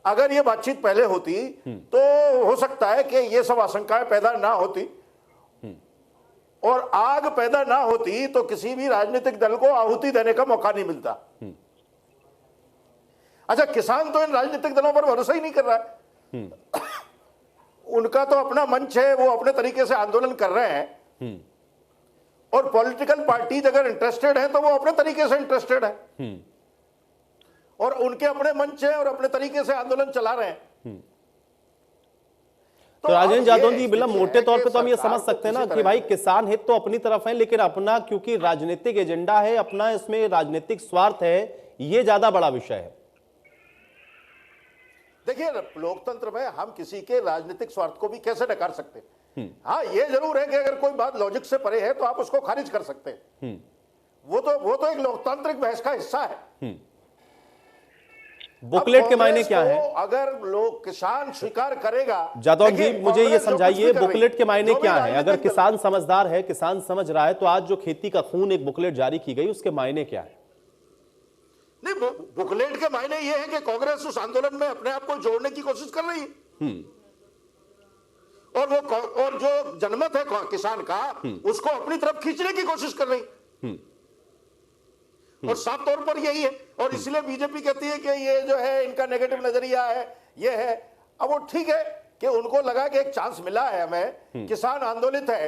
अगर ये बातचीत पहले होती तो हो सकता है कि ये सब आशंकाएं पैदा ना होती, और आग पैदा ना होती तो किसी भी राजनीतिक दल को आहुति देने का मौका नहीं मिलता। अच्छा, किसान तो इन राजनीतिक दलों पर भरोसा ही नहीं कर रहा है। उनका तो अपना मंच है, वो अपने तरीके से आंदोलन कर रहे हैं, और पॉलिटिकल पार्टीज अगर इंटरेस्टेड है तो वो अपने तरीके से इंटरेस्टेड है, और उनके अपने मंच है और अपने तरीके से आंदोलन चला रहे हैं। तो राजेंद्र जादव जी, बिल्कुल मोटे तौर पे तो हम ये समझ सकते हैं ना कि भाई किसान हित तो अपनी तरफ है, लेकिन अपना क्योंकि राजनीतिक एजेंडा है, अपना इसमें राजनीतिक स्वार्थ है, ये ज्यादा बड़ा विषय है। देखिए, लोकतंत्र में हम किसी के राजनीतिक स्वार्थ को भी कैसे नकार सकते हैं। हाँ, ये जरूर है कि अगर कोई बात लॉजिक से परे है तो आप उसको खारिज कर सकते हैं। वो तो एक लोकतांत्रिक बहस का हिस्सा है। बुकलेट के मायने क्या है? अगर लोग किसान स्वीकार करेगा, जादव जी मुझे ये समझाइए, बुकलेट के मायने क्या है? अगर किसान समझदार है, किसान समझ रहा है, तो आज जो खेती का खून एक बुकलेट जारी की गई, उसके मायने क्या है? नहीं, बुकलेट के मायने ये है कि कांग्रेस उस आंदोलन में अपने आप को जोड़ने की कोशिश कर रही है, और जो जनमत है किसान का उसको अपनी तरफ खींचने की कोशिश कर रही है, और साफ तौर पर यही है। और इसलिए बीजेपी कहती है कि ये जो है इनका नेगेटिव नजरिया है, ये है। अब वो ठीक है कि उनको लगा कि एक चांस मिला है हमें, किसान आंदोलित है,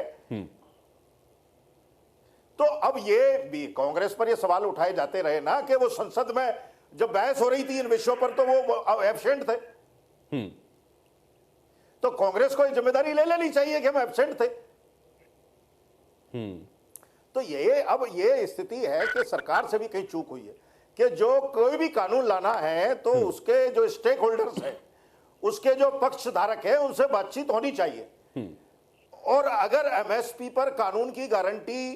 तो अब ये भी कांग्रेस पर ये सवाल उठाए जाते रहे ना कि वो संसद में जब बहस हो रही थी इन विषयों पर तो वो एब्सेंट थे। तो कांग्रेस को जिम्मेदारी ले लेनी चाहिए कि हम एब्सेंट थे। तो ये स्थिति है कि सरकार से भी कहीं चूक हुई है कि जो कोई भी कानून लाना है तो उसके जो स्टेक होल्डर्स हैं, उसके जो पक्षधारक हैं, उनसे बातचीत होनी चाहिए। और अगर एमएसपी पर कानून की गारंटी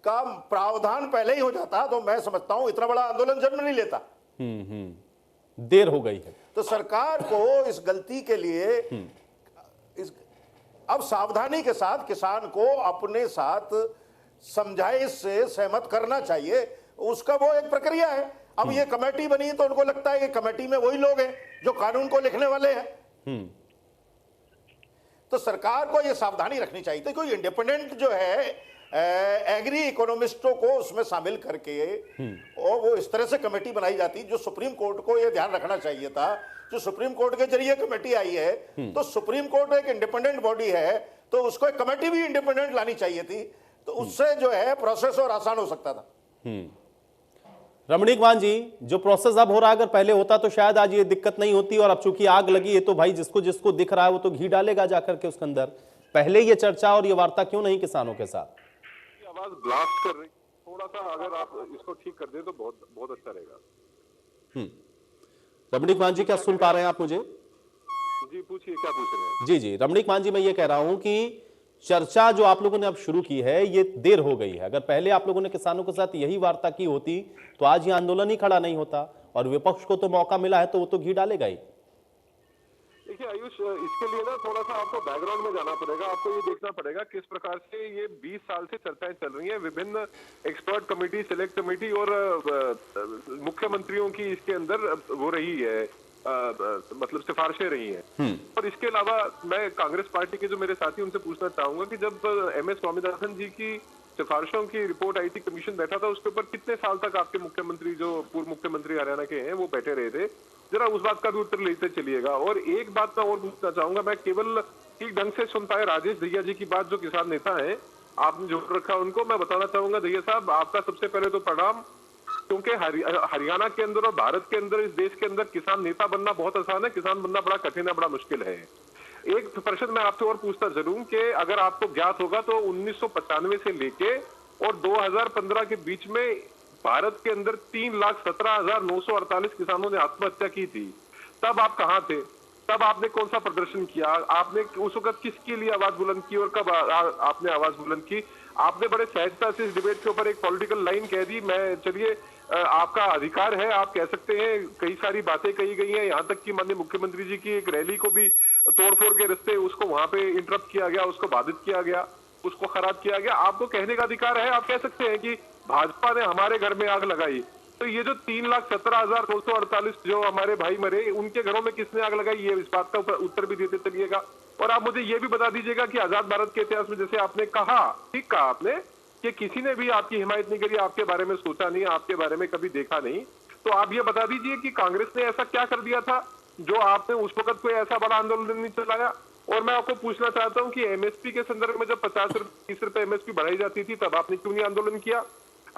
का प्रावधान पहले ही हो जाता तो मैं समझता हूं इतना बड़ा आंदोलन जन्म नहीं लेता। देर हो गई है। तो सरकार को इस गलती के लिए अब सावधानी के साथ किसान को अपने साथ समझाइश से सहमत करना चाहिए। उसका वो एक प्रक्रिया है। अब ये कमेटी बनी तो उनको लगता है कि कमेटी में वही लोग हैं जो कानून को लिखने वाले हैं। तो सरकार को ये सावधानी रखनी चाहिए थी, कोई इंडिपेंडेंट जो है एग्री इकोनॉमिस्टों को उसमें शामिल करके और वो इस तरह से कमेटी बनाई जाती, जो सुप्रीम कोर्ट को ये ध्यान रखना चाहिए था। जो सुप्रीम कोर्ट के जरिए कमेटी आई है, तो सुप्रीम कोर्ट एक इंडिपेंडेंट बॉडी है, तो उसको एक कमेटी भी इंडिपेंडेंट लानी चाहिए थी, तो उससे जो है प्रोसेस और आसान हो सकता था। रमणीक मान जी, जो प्रोसेस अब हो रहा है, अगर पहले होता तो शायद आज ये दिक्कत नहीं होती, और अब चूंकि आग लगी है तो भाई जिसको जिसको दिख रहा है वो तो घी डालेगा जाकर के उसके अंदर। पहले ये चर्चा और ये वार्ता क्यों नहीं किसानों के साथ? आवाज ब्लास्ट कर रही, थोड़ा सा अगर आप इसको ठीक कर दें तो बहुत बहुत अच्छा रहेगा। रमणीक मान जी, क्या सुन पा रहे हैं आप मुझे? जी पूछिए, क्या पूछ रहे हैं? जी जी रमणीक मान जी, मैं ये कह रहा हूं कि चर्चा जो आप लोगों ने अब शुरू की है ये देर हो गई है। अगर पहले आप लोगों ने किसानों के साथ यही वार्ता की होती तो आज ये आंदोलन ही खड़ा नहीं होता, और विपक्ष को तो मौका मिला है तो वो तो घी डालेगा ही। देखिए आयुष, इसके लिए ना थोड़ा सा आपको बैकग्राउंड में जाना पड़ेगा। आपको ये देखना पड़ेगा किस प्रकार से ये 20 साल से चर्चाएं चल रही हैं। विभिन्न एक्सपर्ट कमेटी, सिलेक्ट कमेटी और मुख्यमंत्रियों की इसके अंदर वो रही है, मतलब सिफारिशें रही हैं। और इसके अलावा मैं कांग्रेस पार्टी के जो मेरे साथी उनसे पूछना चाहूंगा कि जब एमएस स्वामीनाथन जी की सिफारिशों की रिपोर्ट आई थी, कमीशन बैठा था, उसके ऊपर कितने साल तक आपके मुख्यमंत्री, जो पूर्व मुख्यमंत्री हरियाणा के हैं, वो बैठे रहे थे? जरा उस बात का भी उत्तर लेते चलिएगा। और एक बात मैं और पूछना चाहूंगा, मैं केवल ठीक ढंग से सुन पाए राजेश दहिया जी की बात, जो किसान नेता है, आपने जोड़ रखा उनको। मैं बताना चाहूंगा दहिया साहब, आपका सबसे पहले तो प्रणाम, क्योंकि हरियाणा के अंदर और भारत के अंदर, इस देश के अंदर किसान नेता बनना बहुत आसान है, किसान बनना बड़ा कठिन है, बड़ा मुश्किल है। एक प्रश्न मैं आपसे और पूछता जरूर कि अगर आपको ज्ञात होगा तो 1995 से लेके और 2015 के बीच में भारत के अंदर 3,17,948 किसानों ने आत्महत्या की थी। तब आप कहाँ थे? तब आपने कौन सा प्रदर्शन किया? आपने उस वक्त किसके लिए आवाज बुलंद की और कब आपने आवाज बुलंद की? आपने बड़े सहजता से इस डिबेट के ऊपर एक पॉलिटिकल लाइन कह दी। मैं चलिए आपका अधिकार है, आप कह सकते हैं, कई सारी बातें कही गई हैं, यहाँ तक कि माननीय मुख्यमंत्री जी की एक रैली को भी तोड़फोड़ के रास्ते उसको वहां पे इंटरप्ट किया गया, उसको बाधित किया गया, उसको खराब किया गया। आपको कहने का अधिकार है, आप कह सकते हैं कि भाजपा ने हमारे घर में आग लगाई। तो ये जो 3,17,248 जो हमारे भाई मरे, उनके घरों में किसने आग लगाई, ये इस बात का उत्तर भी देते चलिएगा। और आप मुझे ये भी बता दीजिएगा कि आजाद भारत के इतिहास में, जैसे आपने कहा, ठीक कहा आपने, कि किसी ने भी आपकी हिमायत नहीं करी, आपके बारे में सोचा नहीं, आपके बारे में कभी देखा नहीं। तो आप ये बता दीजिए कि कांग्रेस ने ऐसा क्या कर दिया था जो आपने उस वक्त कोई ऐसा बड़ा आंदोलन नहीं चलाया। और मैं आपको पूछना चाहता हूं कि एमएसपी के संदर्भ में जब 50 रुपए 30 रुपए एमएसपी बढ़ाई जाती थी, तब आपने क्यों नहीं आंदोलन किया?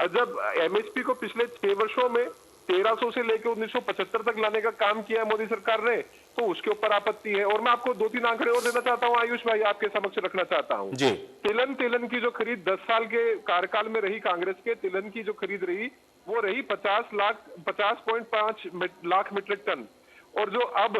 जब एमएसपी को पिछले 6 वर्षों में 1300 से लेकर 1975 तक लाने का काम किया है मोदी सरकार ने, तो उसके ऊपर आपत्ति है। और मैं आपको 2-3 आंकड़े और देना चाहता हूं आयुष भाई, आपके समक्ष रखना चाहता हूं जी। तिलहन की जो खरीद 10 साल के कार्यकाल में रही कांग्रेस के, तिलहन की जो खरीद रही वो रही 50.5 लाख मीट्रिक टन। और जो अब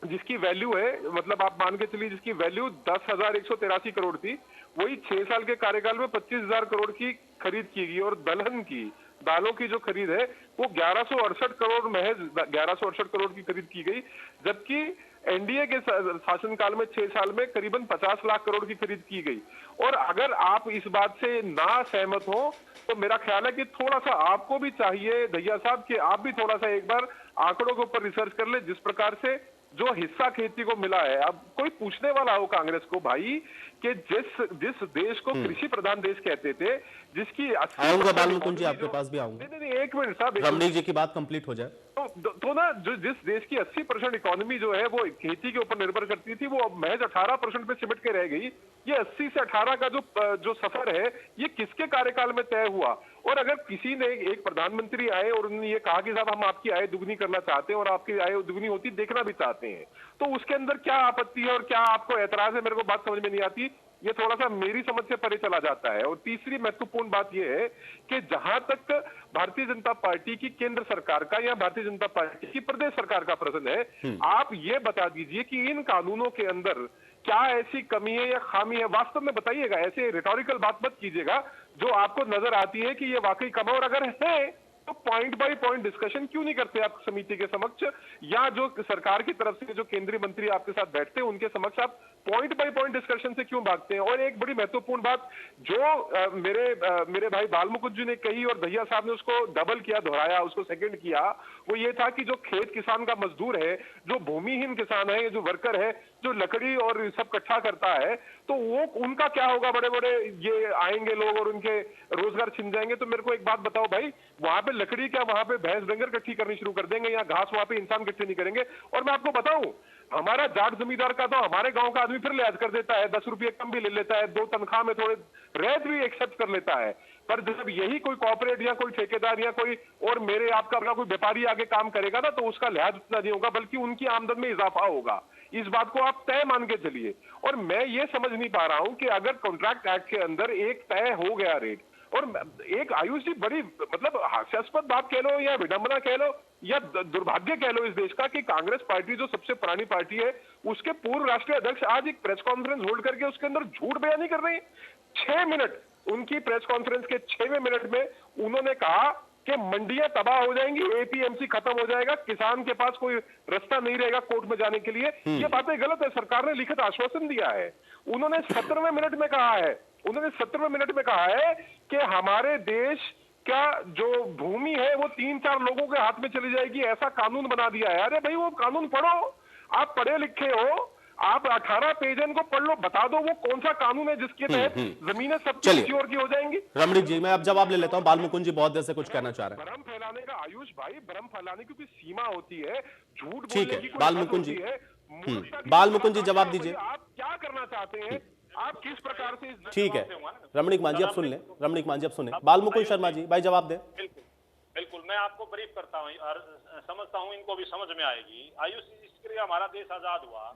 जिसकी वैल्यू है, मतलब आप मान के चलिए जिसकी वैल्यू 10,183 करोड़ थी, वही 6 साल के कार्यकाल में 25,000 करोड़ की खरीद की गई। और दलहन की, दालों की जो खरीद है वो 1168 करोड़, महज 1168 करोड़ की खरीद की गई। जबकि एनडीए के शासनकाल में 6 साल में करीबन 50 लाख करोड़ की खरीद की गई। और अगर आप इस बात से ना सहमत हो तो मेरा ख्याल है कि थोड़ा सा आपको भी चाहिए दहिया साहब कि आप भी थोड़ा सा एक बार आंकड़ों के ऊपर रिसर्च कर ले। जिस प्रकार से जो हिस्सा खेती को मिला है, अब कोई पूछने वाला हो कांग्रेस को भाई कि जिस देश को कृषि प्रधान देश कहते थे, जिसकी आऊंगा बालमुकुंद जी, आपके पास भी आऊंगा। नहीं, एक मिनट साहब, रमणीक जी की बात कंप्लीट हो जाए तो ना, जो जिस देश की 80% इकोनॉमी जो है वो खेती के ऊपर निर्भर करती थी, वो अब महज 18% पे सिमट के रह गई। ये 80 से 18 का जो सफर है, ये किसके कार्यकाल में तय हुआ? और अगर किसी ने, एक प्रधानमंत्री आए और उन्होंने ये कहा कि साहब हम आपकी आय दुगनी करना चाहते हैं और आपकी आय दुगनी होती देखना भी चाहते हैं, तो उसके अंदर क्या आपत्ति है और क्या आपको ऐतराज है? मेरे को बात समझ में नहीं आती। ये थोड़ा सा मेरी समझ से परे चला जाता है। और तीसरी महत्वपूर्ण बात यह है कि जहां तक भारतीय जनता पार्टी की केंद्र सरकार का या भारतीय जनता पार्टी की प्रदेश सरकार का प्रश्न है, आप ये बता दीजिए कि इन कानूनों के अंदर क्या ऐसी कमी है या खामी है, वास्तव में बताइएगा। ऐसे रिटोरिकल बात मत कीजिएगा जो आपको नजर आती है कि ये वाकई कम है। और अगर है तो पॉइंट बाय पॉइंट डिस्कशन क्यों नहीं करते आप समिति के समक्ष, या जो सरकार की तरफ से जो केंद्रीय मंत्री आपके साथ बैठते हैं उनके समक्ष आप पॉइंट बाय पॉइंट डिस्कशन से क्यों भागते हैं? और एक बड़ी महत्वपूर्ण बात जो मेरे भाई बालमुकुंद जी ने कही और भैया साहब ने उसको डबल किया, दोहराया, उसको सेकंड किया, वो ये था कि जो खेत किसान का मजदूर है, जो भूमिहीन किसान है, जो वर्कर है, जो लकड़ी और सब इकट्ठा करता है, तो वो उनका क्या होगा? बड़े बड़े ये आएंगे लोग और उनके रोजगार छिन जाएंगे। तो मेरे को एक बात बताओ भाई, वहां पे लकड़ी क्या वहां पे भैंस डंगर इकट्ठी करनी शुरू कर देंगे या घास वहां पे इंसान इकट्ठे नहीं करेंगे? और मैं आपको बताऊं, हमारा जाट जमींदार का तो हमारे गांव का आदमी फिर लिहाज कर देता है, 10 रुपये कम भी ले लेता है, 2 तनख्वाह में थोड़े रेत भी एक्सेप्ट कर लेता है। पर जब यही कोई कॉर्पोरेट या कोई ठेकेदार या कोई और मेरे आपका कोई व्यापारी आगे काम करेगा ना, तो उसका लिहाज उतना नहीं होगा, बल्कि उनकी आमदन में इजाफा होगा। इस बात को आप तय मान के चलिए। और मैं ये समझ नहीं पा रहा हूं कि अगर कॉन्ट्रैक्ट एक्ट के अंदर एक तय हो गया रेट, और एक आयुष जी बड़ी मतलब हास्यास्पद बात कह लो या विडंबना कह लो या दुर्भाग्य कह लो इस देश का कि कांग्रेस पार्टी जो सबसे पुरानी पार्टी है, उसके पूर्व राष्ट्रीय अध्यक्ष आज एक प्रेस कॉन्फ्रेंस होल्ड करके उसके अंदर झूठ बयान नहीं कर रहे। 6 मिनट उनकी प्रेस कॉन्फ्रेंस के 6वें मिनट में उन्होंने कहा कि मंडियां तबाह हो जाएंगी, एपीएमसी खत्म हो जाएगा, किसान के पास कोई रास्ता नहीं रहेगा कोर्ट में जाने के लिए। ये बातें गलत है, सरकार ने लिखित आश्वासन दिया है। उन्होंने 17वें मिनट में कहा है कि हमारे देश का जो भूमि है वो 3-4 लोगों के हाथ में चली जाएगी, ऐसा कानून बना दिया है। अरे भाई वो कानून पढ़ो, आप पढ़े लिखे हो, आप 18 पेज को पढ़ लो, बता दो वो कौन सा कानून है जिसके तहत जमीनें सब किसी और की हो जाएंगी। रमणीक जी, मैं अब जवाब ले लेता हूं। बालमुकुंद जी बहुत देर से कुछ कहना चाह रहे हैं। भ्रम फैलाने का आयुष भाई, भ्रम फैलाने की कोई सीमा होती है, झूठ ठीक बोलने की है कोई बालमुकुंद जी, मूर्खता बालमुकुंद जी जवाब दीजिए। आप क्या करना चाहते हैं, आप किस प्रकार से? ठीक है रमणीक मान जी आप सुन लें, रमणीक मान जी आप सुने। बालमुकुंद शर्मा जी भाई जवाब दें। बिल्कुल मैं आपको ब्रीफ करता हूँ और समझता हूँ इनको भी समझ में आएगी। आयुष, इसके लिए हमारा देश आजाद हुआ,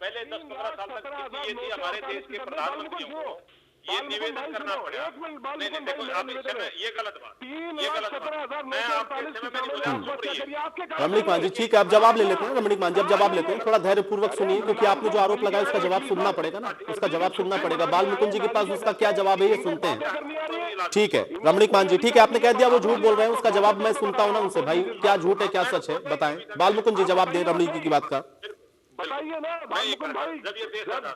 पहले 10-15 साल तक ये थी हमारे देश के प्रधानमंत्रियों को ये निवेदन करना पड़ेगा। नहीं, देखो आप इस समय ये गलत बात, ये गलत बात। मैं आपके समय में नहीं बोला, आप सुन रही है। रमणीक मान जी ठीक है, आप जवाब ले लेते हैं। रमणीक मान जी आप जवाब लेते हैं, थोड़ा धैर्य पूर्वक सुनिए, क्योंकि आपने जो आरोप लगाया उसका जवाब सुनना पड़ेगा ना, उसका जवाब सुनना पड़ेगा। बाल मुकुंद जी के पास उसका क्या जवाब है ये सुनते हैं। ठीक है रमणीक मान जी, ठीक है, आपने कह दिया वो झूठ बोल रहे हैं, उसका जवाब मैं सुनता हूं ना उनसे। भाई क्या झूठ है क्या सच है बताएं। बाल मुकुंद जी जवाब दें रमणीक जी की बात का। बताइए ना बालमुकुंद भाई, जब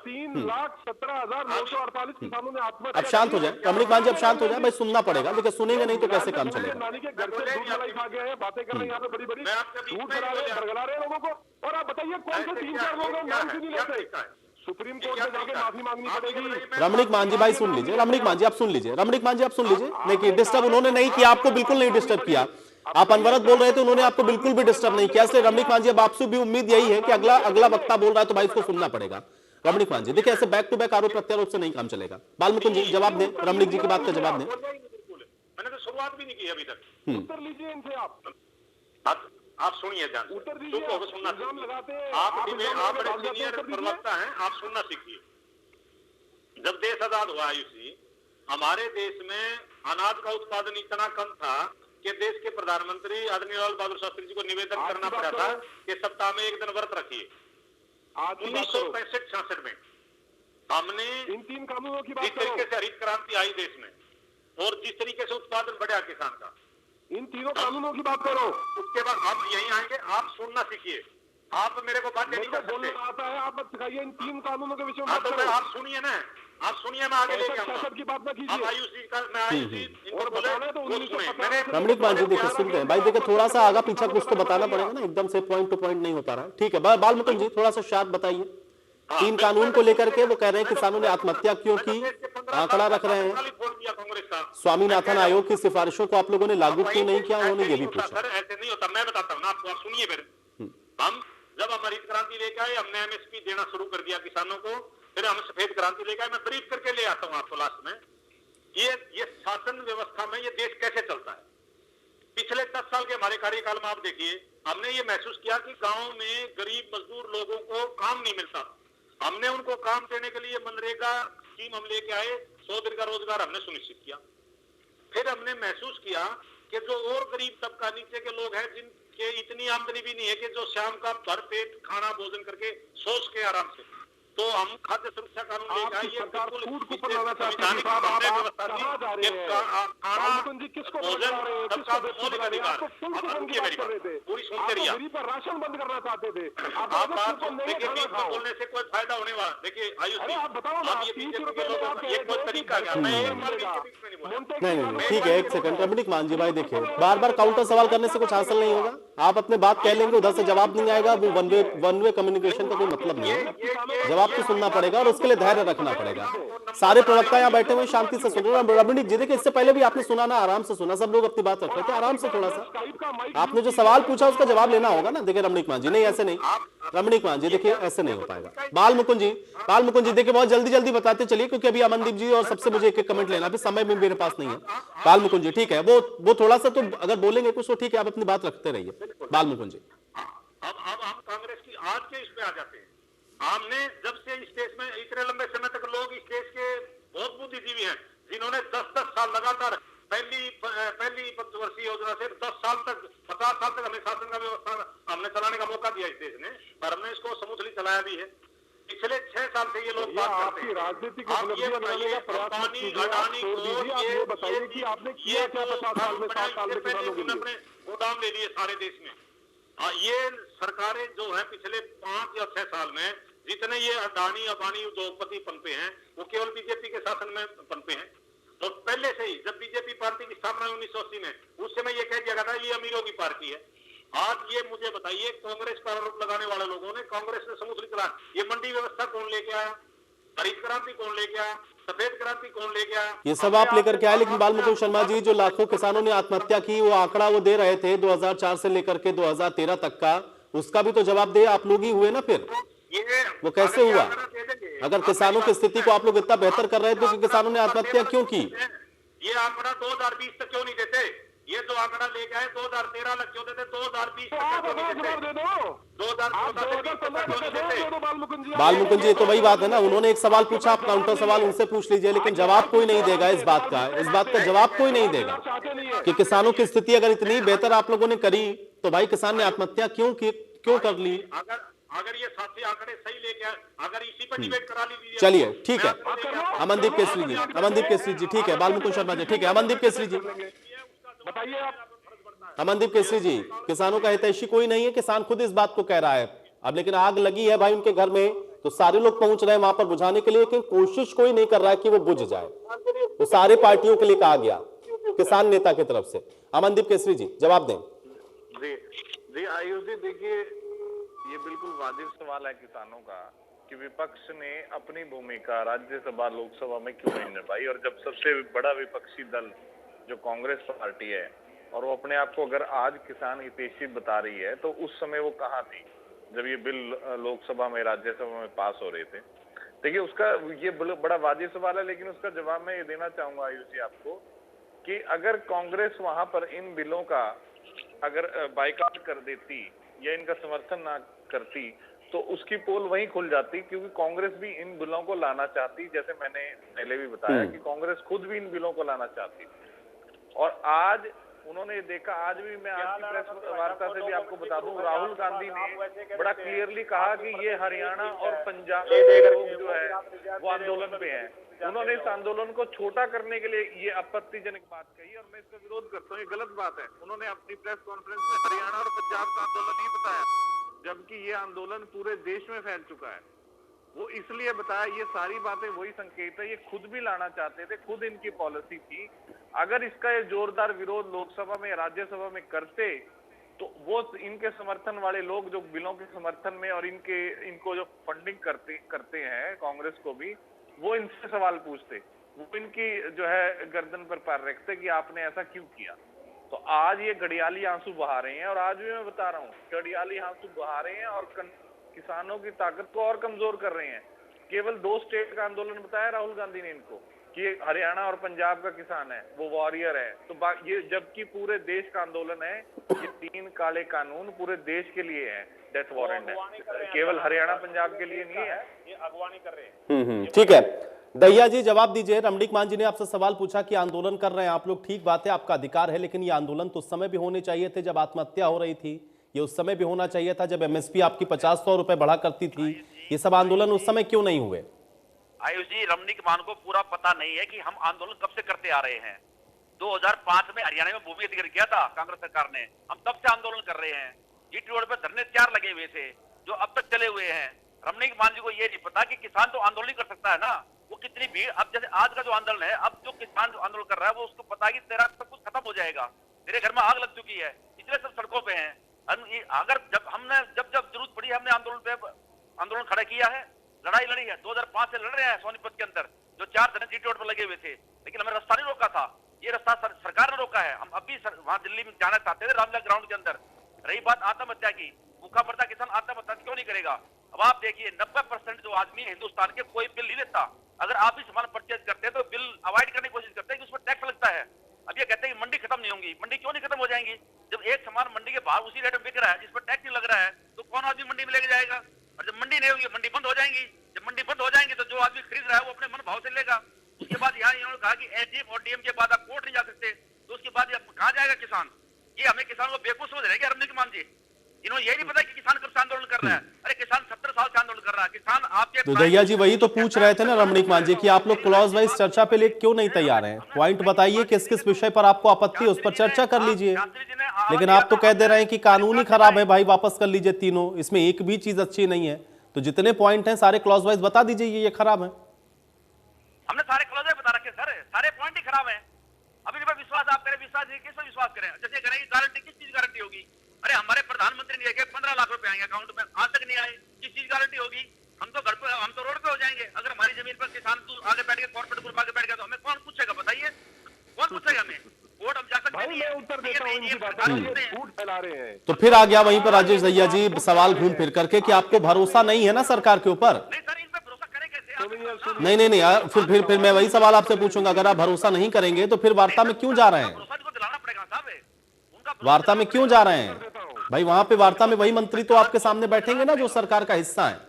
3,17,948 किसानों ने आत्महत्या। अब शांत हो जाए रमणीक मान जी, अब शांत हो जाए भाई, सुनना पड़ेगा, लेकिन सुनेंगे नहीं तो कैसे काम चलेगा। नानी के घर से दूध मलाई खा गए हैं, बातें कर रहे हैं यहाँ पे बड़ी बड़ी, झूठ फैला रहे हैं, बरगला रहे हैं लोगों को। और आप बताइए कौन से 3-4 लोग हैं नाम क्यों नहीं लेते? सुप्रीम कोर्ट में जाके माफी मांगनी पड़ेगी। रमणीक मान जी भाई सुन लीजिए, रमणीक मान जी आप सुन लीजिए, रमणीक मान जी आप सुन लीजिए। देखिए डिस्टर्ब उन्होंने नहीं किया, आपको बिल्कुल नहीं डिस्टर्ब किया। आप अनवरत बोल रहे थे, उन्होंने आपको बिल्कुल भी डिस्टर्ब नहीं किया। इसलिए रमणीक मान जी अब आपसे भी उम्मीद यही है कि अगला वक्ता बोल रहा है तो भाई इसको सुनना पड़ेगा। रमणीक मान जी देखिए ऐसे बैक टू बैक आरोप प्रत्यारोप से नहीं काम चलेगा। बाल मुकुंद जी जवाब दें, रमणीक जी की बात का जवाब दें। मैंने तो शुरुआत भी नहीं की अभी तक। उत्तर लीजिए इनसे आप सुनिए ध्यान से, उत्तर दीजिए। सुनना आप बड़े सीनियर प्रवक्ता हैं, आप सुनना सीखिए। जब देश आजाद हुआ आयुष जी, हमारे देश में अनाज का उत्पादन इतना कम था कि देश के प्रधानमंत्री आदरणीय लाल बहादुर शास्त्री जी को निवेदन करना पड़ा था कि सप्ताह में एक दिन व्रत रखिए। 1965-66 में हमने इन 3 कानूनों की जिस तरीके से हरित क्रांति आई देश में और जिस तरीके से उत्पादन बढ़ा किसान का, इन 3 कानूनों की बात करो। उसके बाद आप यहीं आएंगे, आप सुनना सीखिए। आप मेरे को बातें नहीं कर सकते। आता है आप मत सिखाइए, इन 3 कानूनों के विषय में हाँ, तो आप सुनिए ना, आप सुनिए, मैं आगे लेके आऊंगा। की बात ना कीजिए। आप आयुष जी का, मैं आयुष जी इनको बोले तो मैंने रमणीक मान जी देखिए सुनते हैं भाई, देखिए थोड़ा सा आगा पीछा कुछ तो बताना पड़ेगा ना, एकदम से पॉइंट टू पॉइंट नहीं हो पा रहा है। ठीक है बाल मुकुंद जी थोड़ा सा शार्प बताइए। 3 कानून को लेकर के वो कह रहे हैं किसानों ने आत्महत्या क्यों की, आंकड़ा रख रहे हैं। स्वामीनाथन आयोग की सिफारिशों को आप लोगों ने लागू क्यों नहीं किया, उन्होंने ये भी पूछा। सर ऐसे नहीं होता, मैं बताता हूँ ना आपको, आप सुनिए फिर। हम जब हम हरित क्रांति लेके आए, हमने एमएसपी देना शुरू कर दिया किसानों को, फिर हम सफेद क्रांति लेके आए। मैं ब्रीफ करके ले आता हूँ आपको लास्ट में। ये शासन व्यवस्था में ये देश कैसे चलता है। पिछले 10 साल के हमारे कार्यकाल में आप देखिए, हमने ये महसूस किया कि गांव में गरीब मजदूर लोगों को काम नहीं मिलता। हमने उनको काम देने के लिए मनरेगा स्कीम हम लेके आए, 100 दिन का रोजगार हमने सुनिश्चित किया। फिर हमने महसूस किया कि जो और गरीब तबका नीचे के लोग हैं, जिनके इतनी आमदनी भी नहीं है कि जो शाम का भरपेट खाना भोजन करके सो सके आराम से, तो हम खाद्य सुरक्षा कानून लेकर आए। सरकार फूड कूपन लाना चाहती है। किसको बता रहे हैं, किसको बता रहे हैं, किसको मौलिक अधिकार, पूरी सुनते रहिए। गरीब पर राशन बंद करना चाहते थे। आप बात बोलने से कोई फायदा होने वाला, देखिए आयुष जी, आप बताओ ना, ये बीजेपी के लोगों का ये कोई तरीका क्या, मैं नहीं ठीक है, एक सेकंड रमणीक मान जी भाई देखिए, बार बार काउंटर सवाल करने से कुछ हासिल नहीं होगा। आप अपने बात कह लेंगे, उधर से जवाब नहीं आएगा, वो वन वे कम्युनिकेशन का कोई मतलब नहीं है। जवाब तो सुनना पड़ेगा और उसके लिए धैर्य रखना पड़ेगा। सारे प्रवक्ता यहाँ बैठे हुए शांति से सुन रहे हैं। रमणीक जी देखिए, इससे पहले भी आपने सुना ना, आराम से सुना, सब लोग अपनी बात रख रहे थे आराम से। थोड़ा सा आपने जो सवाल पूछा उसका जवाब लेना होगा ना। देखिए रमणीक मान जी, नहीं ऐसे नहीं, रमणीक मान जी देखिए ऐसे नहीं हो पाएगा। बाल मुकुंद जी देखिए बहुत जल्दी बताते चलिए, क्योंकि अभी अमनदीप जी और सबसे मुझे एक कमेंट लेना, अभी समय भी मेरे पास नहीं है। बाल मुकुंद जी ठीक है, वो थोड़ा सा तो अगर बोलेंगे कुछ तो ठीक है, आप अपनी बात रखते रहिए। बाल मुकुंद जी अब हम कांग्रेस की आज के इस पे आ जाते हैं। हमने जब से इस देश में इतने लंबे समय तक लोग इस देश के बहुत बुद्धिजीवी हैं, जिन्होंने 10-10 साल लगातार पहली पंचवर्षीय योजना से 10 साल तक 50 साल तक हमें शासन का व्यवस्था हमने चलाने का मौका दिया इस देश ने, और हमने इसको स्मूथली चलाया भी है। पिछले 6 साल से ये लोग बात करते हैं। राजनीतिक आप ये बताइए, अडानी को बताइए कि आपने किया क्या 50 साल में, 7 साल में किसानों के लिए? अपने गोदाम ले लिए सारे देश में। ये सरकारें जो है पिछले 5 या 6 साल में जितने ये अडानी अंबानी उद्योगपति पनपे हैं, वो केवल बीजेपी के शासन में पनपे हैं। तो पहले से ही जब बीजेपी पार्टी की स्थापना 1980 में, उस समय ये कह दिया गया था ये अमीरों की पार्टी है। आज ये मुझे बताइए, कांग्रेस पर आरोप लगाने वाले लोगों ने, कांग्रेस ने समुद्री चला, ये मंडी व्यवस्था कौन लेके आया, हरित क्रांति कौन लेके आया, सफेद क्रांति कौन लेके आया, ये सब आप लेकर के आए। लेकिन बाल मुकुंद शर्मा जी, जो लाखों किसानों ने आत्महत्या की, वो आंकड़ा वो दे रहे थे 2004 से लेकर के 2013 तक का, उसका भी तो जवाब दे आप लोग ही हुए ना। फिर वो कैसे हुआ? अगर किसानों की स्थिति को आप लोग इतना बेहतर कर रहे थे तो किसानों ने आत्महत्या क्यों की? ये आंकड़ा 2020 तक क्यों नहीं देते? ये जो आंकड़ा लेके आए 2013 तक क्यों देते? 2020 तक क्यों नहीं देते? बाल मुकुंद जी, तो वही बात है ना, उन्होंने एक सवाल पूछा, आप काउंटर सवाल उनसे पूछ लीजिए, लेकिन जवाब कोई नहीं देगा इस बात का जवाब कोई नहीं देगा कि किसानों की स्थिति अगर इतनी बेहतर आप लोगों ने करी तो भाई किसान ने आत्महत्या क्यों कर ली। अगर ये साथी आंकड़े सही लेके अगर इसी पर डिबेट करा लीजिए। चलिए ठीक है, अमनदीप केसरी जी, ठीक है, बाल मुकुंद शर्मा जी, ठीक है, अमनदीप केसरी जी बताइए आप। अमनदीप केसरी जी, किसानों का हितैषी कोई नहीं है, किसान खुद इस बात को कह रहा है। अब लेकिन आग लगी है भाई उनके घर में, तो सारे लोग पहुंच रहे हैं वहां पर बुझाने के लिए, लेकिन कोशिश कोई नहीं कर रहा है कि वो बुझ जाए। तो सारे पार्टियों के लिए कहा गया किसान नेता की तरफ से। अमनदीप केसरी जी जवाब दें। जी आयुष जी, देखिए ये बिल्कुल वाजिब सवाल है किसानों का कि विपक्ष ने अपनी भूमिका राज्यसभा लोकसभा में क्यों नहीं निभाई, और जब सबसे बड़ा विपक्षी दल जो कांग्रेस पार्टी है और वो अपने आप को अगर आज किसान हितैषी बता रही है, तो उस समय वो कहाँ थी जब ये बिल लोकसभा में राज्यसभा में पास हो रहे थे। देखिए उसका ये बड़ा वाजिब सवाल है, लेकिन उसका जवाब मैं ये देना चाहूंगा आयुष जी आपको कि अगर कांग्रेस वहां पर इन बिलों का अगर बाइकआउट कर देती या इनका समर्थन ना करती तो उसकी पोल वहीं खुल जाती, क्योंकि कांग्रेस भी इन बिलों को लाना चाहती, जैसे मैंने पहले भी बताया कि कांग्रेस खुद भी इन बिलों को लाना चाहती। और आज उन्होंने देखा, आज भी मैं आज की प्रेस वार्ता से भी आपको बता दूं, राहुल गांधी ने बड़ा क्लियरली कहा कि ये हरियाणा और पंजाब के लोग जो है वो आंदोलन पे हैं। उन्होंने इस आंदोलन को छोटा करने के लिए ये आपत्तिजनक बात कही और मैं इसका विरोध करता हूँ, ये गलत बात है। उन्होंने अपनी प्रेस कॉन्फ्रेंस में हरियाणा और पंजाब का आंदोलन नहीं बताया, जबकि ये आंदोलन पूरे देश में फैल चुका है। वो इसलिए बताया, ये सारी बातें वही संकेत है, ये खुद भी लाना चाहते थे, खुद इनकी पॉलिसी थी। अगर इसका ये जोरदार विरोध लोकसभा में राज्यसभा में करते तो वो इनके समर्थन वाले लोग जो बिलों के समर्थन में और इनको जो फंडिंग करते हैं कांग्रेस को भी, वो इनसे सवाल पूछते, वो इनकी जो है गर्दन पर पैर रखते कि आपने ऐसा क्यों किया। तो आज ये घड़ियाली आंसू बहा रहे हैं, और आज भी मैं बता रहा हूँ घड़ियाली आंसू बहा रहे हैं और किसानों की ताकत को और कमजोर कर रहे हैं। केवल 2 स्टेट का आंदोलन बताया राहुल गांधी ने इनको कि हरियाणा और पंजाब का किसान है वो वॉरियर है, तो ये जबकि पूरे देश का आंदोलन है। ये 3 काले कानून पूरे देश के लिए है, डेथ वारंट है, केवल हरियाणा पंजाब के लिए नहीं है। ये अगवानी कर रहे हैं। ठीक है, दहिया जी जवाब दीजिए। रमणीक मान जी ने आपसे सवाल पूछा कि आंदोलन कर रहे हैं आप लोग, ठीक बात है, आपका अधिकार है, लेकिन ये आंदोलन तो उस समय भी होने चाहिए थे जब आत्महत्या हो रही थी, ये उस समय भी होना चाहिए था जब एमएसपी आपकी 50-100 रुपए बढ़ा करती थी। ये सब आंदोलन उस समय क्यों नहीं हुए? आयुष जी, रमणीक मान को पूरा पता नहीं है कि हम आंदोलन कब से करते आ रहे हैं। 2005 में हरियाणा में भूमि अधिग्रहण किया था कांग्रेस सरकार ने, हम तब से आंदोलन कर रहे हैं। जीटी रोड पे धरने 4 लगे हुए थे जो अब तक चले हुए हैं। रमणीक मान जी को ये नहीं पता कि किसान तो आंदोलन कर सकता है ना, वो कितनी भीड़, अब जैसे आज का जो आंदोलन है, अब जो किसान जो आंदोलन कर रहा है वो उसको पता है कि तेरा सब कुछ खत्म हो जाएगा, तेरे घर में आग लग चुकी है, इसलिए सब सड़कों पे हैं। अगर जब जरूरत पड़ी हमने आंदोलन खड़ा किया है, लड़ाई लड़ी है, 2005 से लड़ रहे हैं सोनीपत के अंदर जो 4 धरने जीटी रोड पर लगे हुए थे, लेकिन हमें रास्ता नहीं रोका था, ये रास्ता सरकार ने रोका है। हम अभी वहां दिल्ली में जाना चाहते थे रामलीला ग्राउंड के अंदर। रही बात आत्महत्या की, भूखा मरता किसान आत्महत्या क्यों नहीं करेगा? अब आप देखिए 90% जो आदमी हिंदुस्तान के कोई बिल नहीं लेता, अगर आप भी सामान परचेज करते हैं तो बिल अवॉइड करने की कोशिश करते हैं कि उस पर टैक्स लगता है। अब ये कहते हैं कि मंडी खत्म नहीं होंगी, मंडी क्यों नहीं खत्म हो जाएंगी? जब एक सामान मंडी के बाहर उसी रेट में बिक रहा है जिस पर टैक्स नहीं लग रहा है, तो कौन आदमी मंडी में लेके जाएगा? और जब मंडी नहीं होगी, मंडी बंद हो जाएंगी, जब मंडी बंद हो जाएंगी तो जो आदमी खरीद रहा है वो अपने मन भाव से लेगा। उसके बाद यहाँ इन्होंने कहा कि एसडीएम और डीएम के बाद आप कोर्ट नहीं जा सकते, तो उसके बाद कहाँ जाएगा किसान? ये हमें किसान को बेवकूफ समझ रहे हैं क्या रमणीक मान जी? इन्होंने ये नहीं पता कि किसान कब से आंदोलन कर रहा है। अरे किसान 70 साल से आंदोलन कर रहा है, किसान आपके। तो दहिया जी वही तो पूछ रहे थे ना रमणीक मान जी कि आप लोग क्लॉज वाइज चर्चा पे क्यों नहीं तैयार हैं? पॉइंट बताइए, किस किस विषय पर आपको आपत्ति है, उस पर चर्चा कर लीजिए। लेकिन आप तो कह दे रहे हैं कि कानून ही खराब है भाई, वापस कर लीजिए तीनों, इसमें एक भी चीज अच्छी नहीं है। तो जितने पॉइंट हैं सारे क्लॉज वाइज बता दीजिए, ये खराब है। हमने सारे क्लॉज वाइज बता रखे सर, सारे पॉइंट ही खराब है। अभी विश्वास आप करें, विश्वास नहीं, किस पर विश्वास करें? जैसे करें गारंटी, किस चीज गारंटी होगी? अरे हमारे प्रधानमंत्री ने 15 लाख रुपए आएंगे अकाउंट में, आज तक नहीं आए, किस चीज गारंटी होगी? हम तो घर पे, हम तो रोड पे हो जाएंगे। अगर हमारी जमीन पर किसान आगे बैठ के कॉर्पोरेट ग्रुप आगे बैठ गया तो हमें कौन पूछेगा? बताइए कौन पूछेगा हमें? वोट हम जा सकते नहीं है। उत्तर देता हूं इनकी बातों को, ये झूठ फैला रहे हैं। तो फिर आ गया वहीं पर राजेश दहिया जी सवाल घूम फिर करके कि आपको भरोसा नहीं है ना सरकार के ऊपर। नहीं सर, इन पे भरोसा करें कैसे? नहीं यार, फिर मैं वही सवाल आपसे पूछूंगा, अगर आप भरोसा नहीं करेंगे तो फिर वार्ता में क्यों जा रहे हैं? भरोसा को दिलाना पड़ेगा साहब, उनका वार्ता में क्यों जा रहे हैं? भाई वहां पे वार्ता में वही मंत्री तो आपके सामने बैठेंगे ना जो सरकार का हिस्सा है,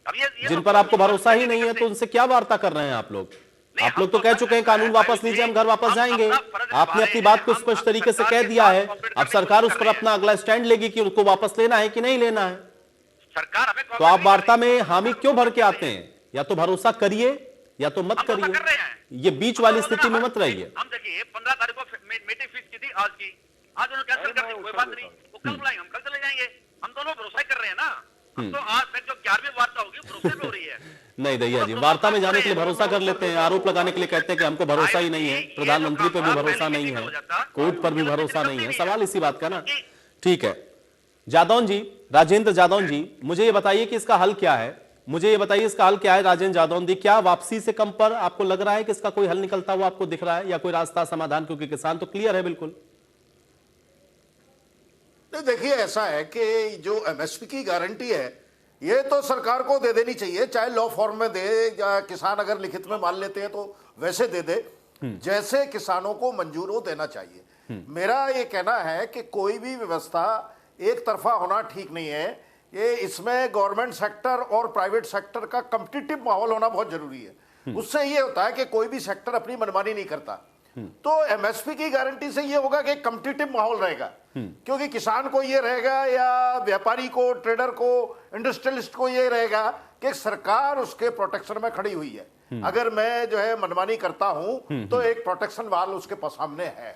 अब ये जिन पर आपको भरोसा ही नहीं है, तो उनसे क्या वार्ता कर रहे हैं आप लोग? आप लोग तो कह चुके हैं कानून वापस लीजिए, हम घर वापस जाएंगे। आपने अपनी बात को स्पष्ट तरीके से कह दिया है। अब सरकार उस पर अपना अगला स्टैंड लेगी कि उनको वापस लेना है कि नहीं लेना है। सरकार हमें तो आप वार्ता में हामी क्यों भर के आते हैं? या तो भरोसा करिए या तो मत करिए, ये बीच वाली स्थिति में मत रहिए। हम देखिए 15 तारीख को मीटिंग फिक्स की थी आज उन्होंने कैंसिल कर दी, कोई बात नहीं, वो कल बुलाएंगे, हम कल चले जाएंगे। हम दोनों भरोसा ही कर रहे हैं ना। हम तो आज तक जो 11वीं वार्ता होगी भरोसे पे हो रही है। नहीं दैया जी, वार्ता में जाने के लिए भरोसा कर लेते हैं, आरोप लगाने के लिए कहते हैं कि हमको भरोसा ही नहीं है, प्रधानमंत्री पर भी भरोसा नहीं है, कोर्ट पर भी भरोसा नहीं है। सवाल इसी बात का ना। ठीक है जादौन जी, राजेंद्र जादौन जी, मुझे ये बताइए कि इसका हल क्या है? मुझे ये बताइए इसका हल क्या है राजेंद्र जादौन जी? क्या वापसी से कम पर आपको लग रहा है कि इसका कोई हल निकलता हुआ आपको दिख रहा है, या कोई रास्ता समाधान? क्योंकि किसान तो क्लियर है बिल्कुल। देखिए ऐसा है कि जो एमएसपी की गारंटी है ये तो सरकार को दे देनी चाहिए, चाहे लॉ फॉर्म में दे या किसान अगर लिखित में मान लेते हैं तो वैसे दे दे, जैसे किसानों को मंजूर हो देना चाहिए। मेरा ये कहना है कि कोई भी व्यवस्था एक तरफा होना ठीक नहीं है। ये इसमें गवर्नमेंट सेक्टर और प्राइवेट सेक्टर का कॉम्पिटिटिव माहौल होना बहुत जरूरी है। उससे ये होता है कि कोई भी सेक्टर अपनी मनमानी नहीं करता। तो एमएसपी की गारंटी से ये होगा कि कॉम्पिटिटिव माहौल रहेगा, क्योंकि किसान को ये रहेगा या व्यापारी को, ट्रेडर को, इंडस्ट्रियलिस्ट को ये रहेगा कि सरकार उसके प्रोटेक्शन में खड़ी हुई है। अगर मैं जो है मनमानी करता हूं तो एक प्रोटेक्शन वाल उसके पास सामने है।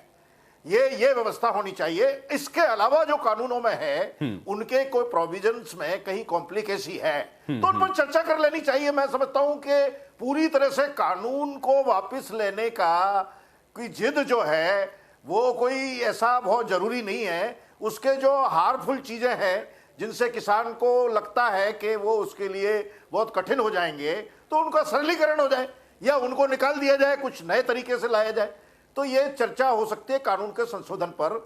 ये व्यवस्था होनी चाहिए। इसके अलावा जो कानूनों में है उनके कोई प्रोविजंस में कहीं कॉम्प्लिकेसी है तो उन पर चर्चा कर लेनी चाहिए। मैं समझता हूं कि पूरी तरह से कानून को वापस लेने का कोई जिद जो है वो कोई ऐसा बहुत जरूरी नहीं है। उसके जो हार्मफुल चीजें हैं जिनसे किसान को लगता है कि वो उसके लिए बहुत कठिन हो जाएंगे, तो उनका सरलीकरण हो जाए या उनको निकाल दिया जाए, कुछ नए तरीके से लाया जाए। तो ये चर्चा हो सकती है कानून के संशोधन पर।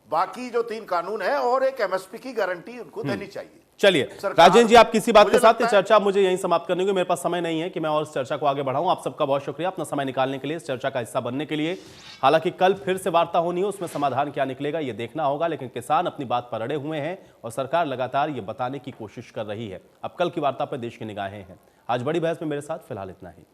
बाकी जो 3 कानून है और एक एमएसपी की गारंटी उनको देनी चाहिए। चलिए राजेंद्र जी, आप किसी बात के साथ चर्चा मुझे यहीं समाप्त करने की, मेरे पास समय नहीं है कि मैं और इस चर्चा को आगे बढ़ाऊं। आप सबका बहुत शुक्रिया अपना समय निकालने के लिए, इस चर्चा का हिस्सा बनने के लिए। हालांकि कल फिर से वार्ता होनी है, उसमें समाधान क्या निकलेगा ये देखना होगा, लेकिन किसान अपनी बात पर अड़े हुए हैं और सरकार लगातार ये बताने की कोशिश कर रही है। अब कल की वार्ता पर देश की निगाहें हैं। आज बड़ी बहस में मेरे साथ फिलहाल इतना ही।